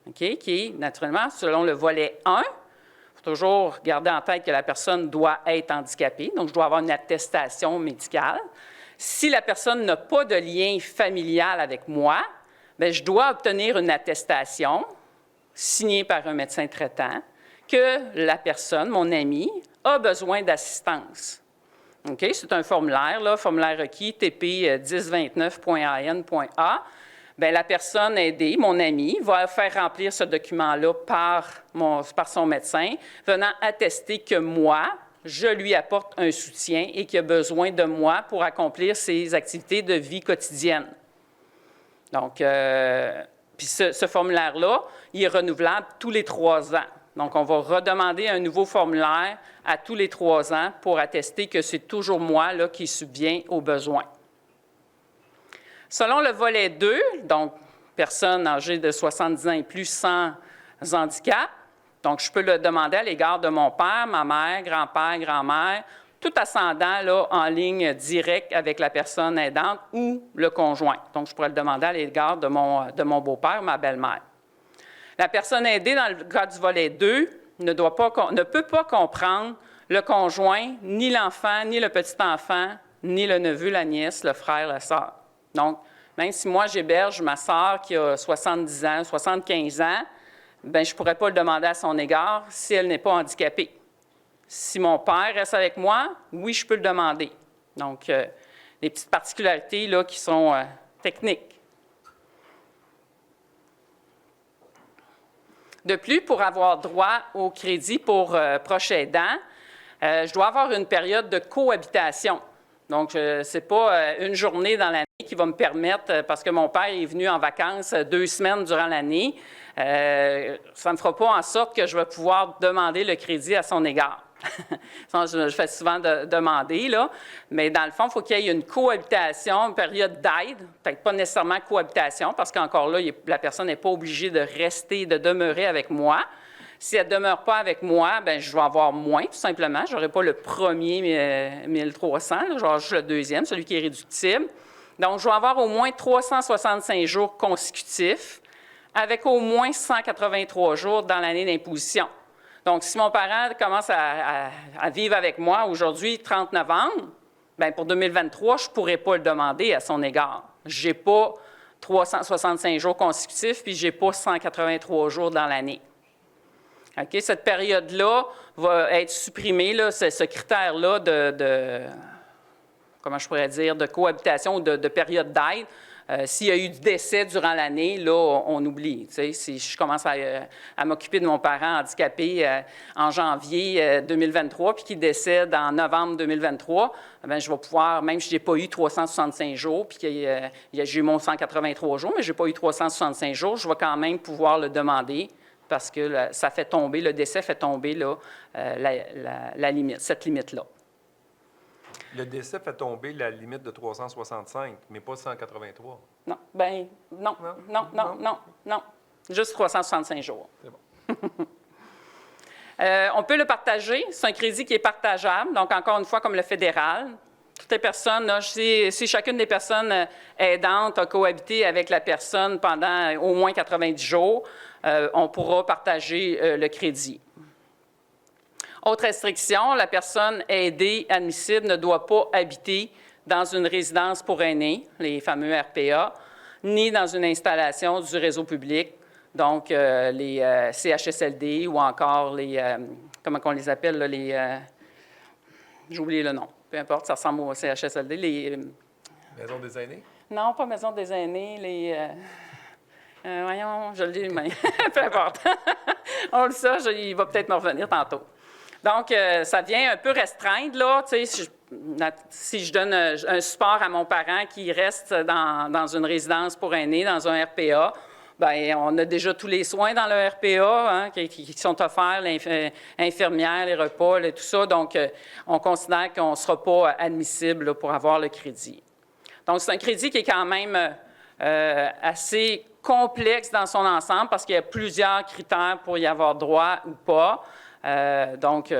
okay, qui est naturellement, selon le volet 1, il faut toujours garder en tête que la personne doit être handicapée, donc je dois avoir une attestation médicale. Si la personne n'a pas de lien familial avec moi, bien, je dois obtenir une attestation signée par un médecin traitant que la personne, mon ami, a besoin d'assistance. Okay? C'est un formulaire, là, formulaire requis TP 1029.an.a. Bien, la personne aidée, mon ami, va faire remplir ce document-là par son médecin, venant attester que moi, je lui apporte un soutien et qu'il a besoin de moi pour accomplir ses activités de vie quotidienne. Donc, puis ce formulaire-là, il est renouvelable tous les 3 ans. Donc, on va redemander un nouveau formulaire à tous les 3 ans pour attester que c'est toujours moi là, qui subvient aux besoins. Selon le volet 2, donc personne âgée de 70 ans et plus sans handicap, donc je peux le demander à l'égard de mon père, ma mère, grand-père, grand-mère, tout ascendant là, en ligne directe avec la personne aidante ou le conjoint. Donc, je pourrais le demander à l'égard de mon beau-père, ma belle-mère. La personne aidée, dans le cas du volet 2, ne peut pas comprendre le conjoint, ni l'enfant, ni le petit-enfant, ni le neveu, la nièce, le frère, la sœur. Donc, même si moi, j'héberge ma sœur qui a 70 ans, 75 ans, bien, je ne pourrais pas le demander à son égard si elle n'est pas handicapée. Si mon père reste avec moi, oui, je peux le demander. Donc, des petites particularités là, qui sont technique. De plus, pour avoir droit au crédit pour proche aidant, je dois avoir une période de cohabitation. Donc, ce n'est pas une journée dans l'année qui va me permettre, parce que mon père est venu en vacances 2 semaines durant l'année, ça ne me fera pas en sorte que je vais pouvoir demander le crédit à son égard. Je fais souvent demander, là, mais dans le fond, il faut qu'il y ait une cohabitation, une période d'aide, peut-être pas nécessairement cohabitation, parce qu'encore là, la personne n'est pas obligée de rester, de demeurer avec moi. Si elle ne demeure pas avec moi, bien, je vais avoir moins, tout simplement. Je n'aurai pas le premier 1300, là, je vais avoir juste le deuxième, celui qui est réductible. Donc, je vais avoir au moins 365 jours consécutifs, avec au moins 183 jours dans l'année d'imposition. Donc, si mon parent commence à vivre avec moi aujourd'hui, 30 novembre, bien, pour 2023, je ne pourrais pas le demander à son égard. Je n'ai pas 365 jours consécutifs, puis je n'ai pas 183 jours dans l'année. OK? Cette période-là va être supprimée, là, ce critère-là comment je pourrais dire, de cohabitation ou de période d'aide. S'il y a eu du décès durant l'année, là, on oublie. Tu sais, si je commence à m'occuper de mon parent handicapé en janvier 2023, puis qu'il décède en novembre 2023, bien, je vais pouvoir, même si je n'ai pas eu 365 jours, puis que j'ai eu mon 183 jours, mais je n'ai pas eu 365 jours, je vais quand même pouvoir le demander parce que ça fait tomber, le décès fait tomber là, la limite, cette limite-là. Le décès fait tomber la limite de 365, mais pas 183. Non, bien, non. Juste 365 jours. C'est bon. On peut le partager. C'est un crédit qui est partageable. Donc, encore une fois, comme le fédéral, toutes les personnes, là, si chacune des personnes aidantes a cohabité avec la personne pendant au moins 90 jours, on pourra partager le crédit. Autre restriction, la personne aidée admissible ne doit pas habiter dans une résidence pour aînés, les fameux RPA, ni dans une installation du réseau public, donc les CHSLD ou encore les, comment on les appelle, là, j'ai oublié le nom, peu importe, ça ressemble au CHSLD, les... Maison des aînés? Non, pas Maison des aînés, les... voyons, je le dis, mais peu importe. On le sait, il va peut-être me revenir tantôt. Donc, ça vient un peu restreindre, là, tu sais, si je donne un support à mon parent qui reste dans une résidence pour aînés, dans un RPA, bien, on a déjà tous les soins dans le RPA hein, qui sont offerts, l'infirmière, les repas, tout ça. Donc, on considère qu'on ne sera pas admissible là, pour avoir le crédit. Donc, c'est un crédit qui est quand même assez complexe dans son ensemble parce qu'il y a plusieurs critères pour y avoir droit ou pas. Donc,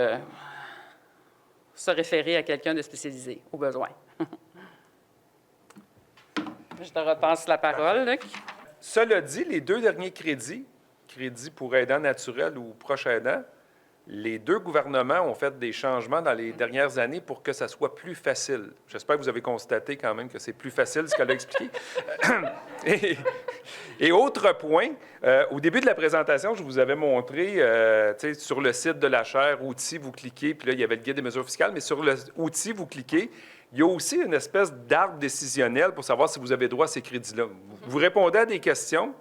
se référer à quelqu'un de spécialisé, au besoin. Je te repasse la parole, Luc. Cela dit, les 2 derniers crédits pour aidants naturels ou proches aidants, les 2 gouvernements ont fait des changements dans les dernières années pour que ça soit plus facile. J'espère que vous avez constaté quand même que c'est plus facile, ce qu'elle a expliqué. Et autre point, au début de la présentation, je vous avais montré, sur le site de la chaire, outils, vous cliquez, puis là, il y avait le guide des mesures fiscales, mais sur l'outil, vous cliquez, il y a aussi une espèce d'arbre décisionnel pour savoir si vous avez droit à ces crédits-là. Vous répondez à des questions,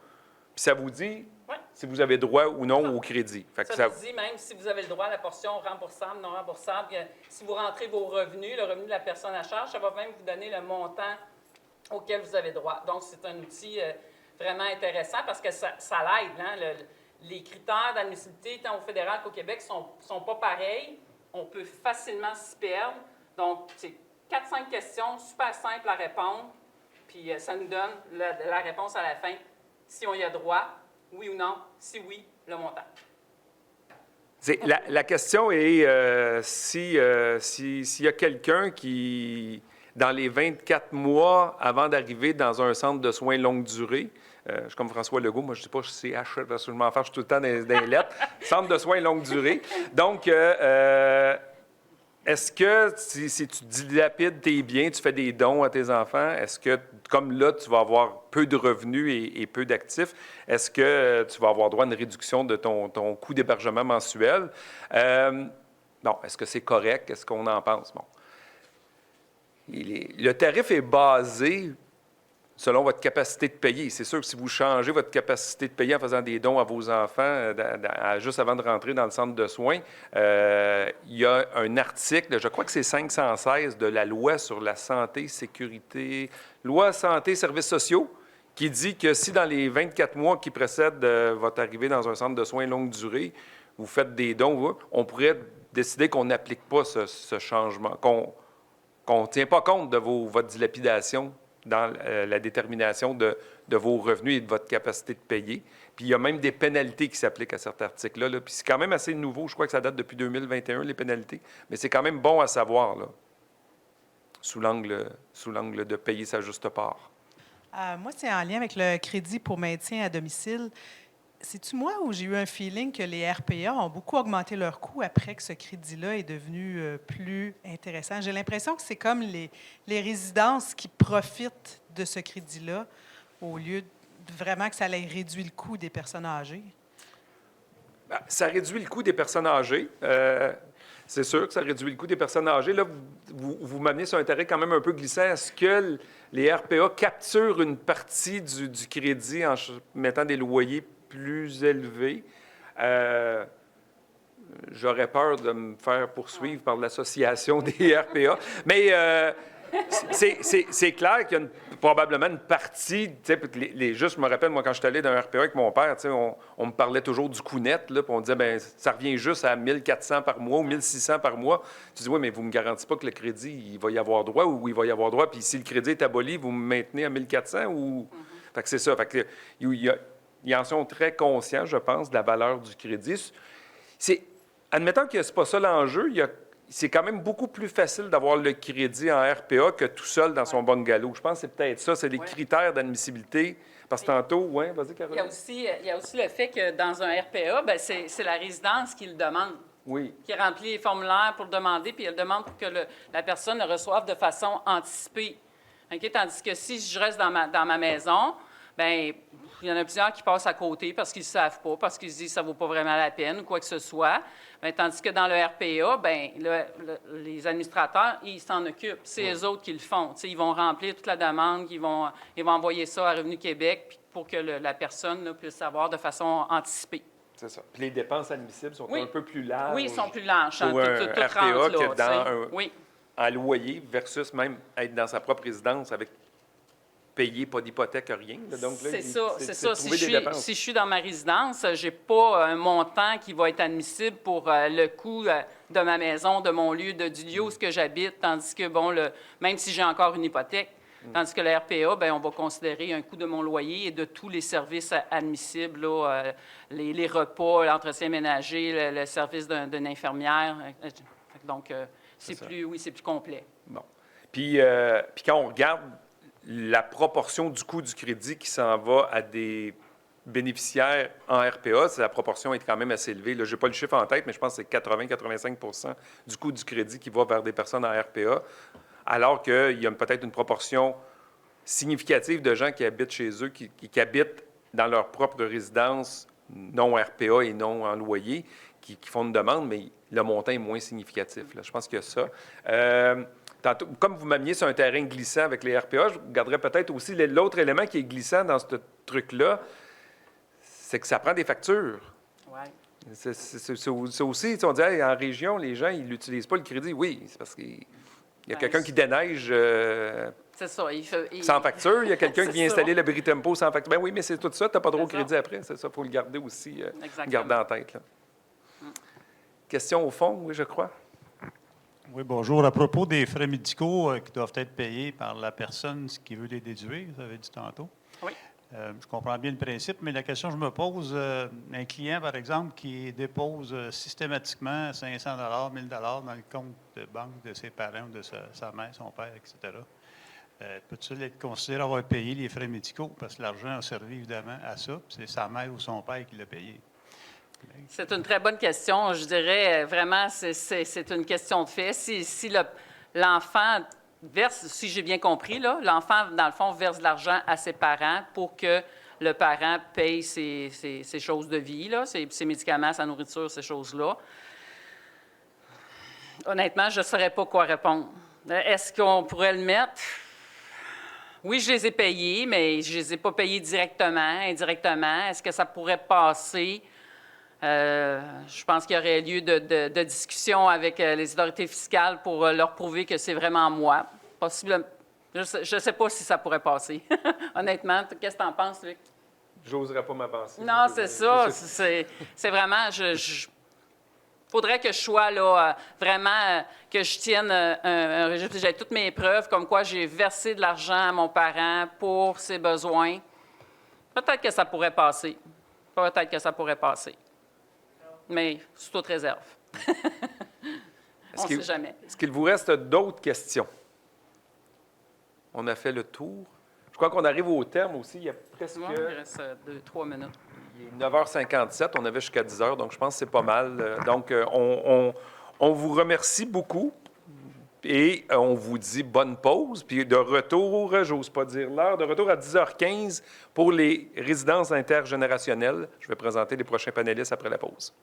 puis ça vous dit si vous avez droit ou non au crédit. Ça vous dit même si vous avez le droit à la portion remboursable, non remboursable, si vous rentrez vos revenus, le revenu de la personne à charge, ça va même vous donner le montant auquel vous avez droit. Donc, c'est un outil vraiment intéressant parce que ça l'aide. Hein? Les critères d'admissibilité, tant au fédéral qu'au Québec, sont pas pareils. On peut facilement s'y perdre. Donc, c'est 4-5 questions, super simples à répondre. Puis, ça nous donne la réponse à la fin, si on y a droit, oui ou non, si oui, le montant. La question est s'il y a quelqu'un qui, dans les 24 mois avant d'arriver dans un centre de soins longue durée, je suis comme François Legault, moi je ne dis pas CH, parce que je m'en fâche tout le temps dans les lettres, centre de soins longue durée. Donc, est-ce que si tu dilapides tes biens, tu fais des dons à tes enfants, est-ce que, comme là, tu vas avoir peu de revenus et peu d'actifs, est-ce que tu vas avoir droit à une réduction de ton coût d'hébergement mensuel? Non. Est-ce que c'est correct? Qu'est-ce qu'on en pense? Bon. Le tarif est basé selon votre capacité de payer. C'est sûr que si vous changez votre capacité de payer en faisant des dons à vos enfants juste avant de rentrer dans le centre de soins, il y a un article, je crois que c'est 516 de la loi sur la santé, sécurité, loi santé, services sociaux, qui dit que si dans les 24 mois qui précèdent votre arrivée dans un centre de soins longue durée, vous faites des dons, on pourrait décider qu'on n'applique pas ce changement, qu'on ne tient pas compte de votre dilapidation dans la détermination de vos revenus et de votre capacité de payer. Puis il y a même des pénalités qui s'appliquent à cet article-là. Là. Puis c'est quand même assez nouveau. Je crois que ça date depuis 2021, les pénalités. Mais c'est quand même bon à savoir, là, sous l'angle de payer sa juste part. Moi, c'est en lien avec le crédit pour maintien à domicile. C'est-tu moi où j'ai eu un feeling que les RPA ont beaucoup augmenté leur coût après que ce crédit-là est devenu plus intéressant? J'ai l'impression que c'est comme les résidences qui profitent de ce crédit-là au lieu de vraiment que ça ait réduit le coût des personnes âgées. Bien, ça réduit le coût des personnes âgées. C'est sûr que ça réduit le coût des personnes âgées. Là, vous m'amenez sur un terrain quand même un peu glissant. Est-ce que les RPA capturent une partie du crédit en mettant des loyers plus élevé? J'aurais peur de me faire poursuivre par l'association des RPA. Mais c'est clair qu'il y a probablement une partie, juste, je me rappelle, moi, quand je suis allé dans un RPA avec mon père, on me parlait toujours du coût net, là, puis on disait, bien, ça revient juste à 1 400 par mois ou 1 600 par mois. Tu dis, oui, mais vous ne me garantissez pas que le crédit, il va y avoir droit ou il va y avoir droit, puis si le crédit est aboli, vous me maintenez à 1 400 ou... Fait que c'est ça. Fait que ils en sont très conscients, je pense, de la valeur du crédit. Admettons que ce n'est pas ça l'enjeu, c'est quand même beaucoup plus facile d'avoir le crédit en RPA que tout seul dans son bungalow. Je pense que c'est peut-être ça, c'est les critères d'admissibilité. Parce que tantôt, oui, vas-y, Caroline. Il y a aussi le fait que dans un RPA, bien, c'est la résidence qui le demande. Oui. Qui remplit les formulaires pour le demander, puis elle demande pour que la personne le reçoive de façon anticipée. Okay? Tandis que si je reste dans ma maison, bien, il y en a plusieurs qui passent à côté parce qu'ils ne savent pas, parce qu'ils se disent que ça ne vaut pas vraiment la peine ou quoi que ce soit. Bien, tandis que dans le RPA, bien, les administrateurs, ils s'en occupent. C'est eux autres qui le font. T'sais, ils vont remplir toute la demande, ils vont envoyer ça à Revenu Québec pour que la personne là, puisse savoir de façon anticipée. C'est ça. Puis les dépenses admissibles sont un peu plus larges. Oui, ils sont plus larges. Pour un RPA que dans un loyer versus même être dans sa propre résidence avec payer, pas d'hypothèque, rien. Donc, là, c'est ça. Si je suis dans ma résidence, je n'ai pas un montant qui va être admissible pour le coût de ma maison, de mon lieu, du lieu où j'habite, tandis que, bon, même si j'ai encore une hypothèque, tandis que le RPA, bien, on va considérer un coût de mon loyer et de tous les services admissibles, là, les repas, l'entretien ménager, le service d'une infirmière. Donc, c'est plus complet. Bon. Puis quand on regarde la proportion du coût du crédit qui s'en va à des bénéficiaires en RPA, la proportion est quand même assez élevée. Je n'ai pas le chiffre en tête, mais je pense que c'est 80-85 du coût du crédit qui va vers des personnes en RPA, alors qu'il y a peut-être une proportion significative de gens qui habitent chez eux, qui habitent dans leur propre résidence, non RPA et non en loyer, qui font une demande, mais le montant est moins significatif. Là. Je pense qu'il y a ça. Tantôt, comme vous m'ameniez sur un terrain glissant avec les RPA, je garderais peut-être aussi l'autre élément qui est glissant dans ce truc-là, c'est que ça prend des factures. Oui. C'est aussi, on dit, hey, en région, les gens, ils n'utilisent pas le crédit. Oui, c'est parce qu'il y a quelqu'un qui déneige c'est ça, sans facture. Il y a quelqu'un qui vient installer le bris tempo sans facture. Ben oui, mais c'est tout ça, tu n'as pas droit au crédit après. C'est ça, il faut le garder aussi, garder en tête. Là. Question au fond, oui, je crois. Oui, bonjour. À propos des frais médicaux qui doivent être payés par la personne qui veut les déduire, vous avez dit tantôt. Oui. Je comprends bien le principe, mais la question que je me pose, un client, par exemple, qui dépose systématiquement 500 $, 1 000 $ dans le compte de banque de ses parents, de sa mère, son père, etc., peut-il être considéré avoir payé les frais médicaux? Parce que l'argent a servi évidemment à ça, puis c'est sa mère ou son père qui l'a payé. C'est une très bonne question. Je dirais vraiment, c'est une question de fait. Si l'enfant verse, si j'ai bien compris, là, l'enfant, dans le fond, verse de l'argent à ses parents pour que le parent paye ses choses de vie, là, ses médicaments, sa nourriture, ces choses-là. Honnêtement, je ne saurais pas quoi répondre. Est-ce qu'on pourrait le mettre? Oui, je les ai payés, mais je les ai pas payés directement, indirectement. Est-ce que ça pourrait passer? Je pense qu'il y aurait lieu de discussion avec les autorités fiscales pour leur prouver que c'est vraiment moi. Possiblement. Je ne sais pas si ça pourrait passer. Honnêtement, qu'est-ce que tu en penses, Luc? J'oserais pas m'avancer. Non, c'est ça. C'est vraiment... faudrait que je sois là, vraiment, que je tienne un registre. J'ai toutes mes preuves, comme quoi j'ai versé de l'argent à mon parent pour ses besoins. Peut-être que ça pourrait passer. Peut-être que ça pourrait passer. Mais sous toute réserve. On ne sait jamais. Est-ce qu'il vous reste d'autres questions? On a fait le tour. Je crois qu'on arrive au terme aussi. Il y a presque... Bon, il reste 2-3 minutes. Il est 9h57. On avait jusqu'à 10h, donc je pense que c'est pas mal. Donc, on vous remercie beaucoup et on vous dit bonne pause. Puis de retour, j'ose pas dire l'heure, de retour à 10h15 pour les résidences intergénérationnelles. Je vais présenter les prochains panélistes après la pause.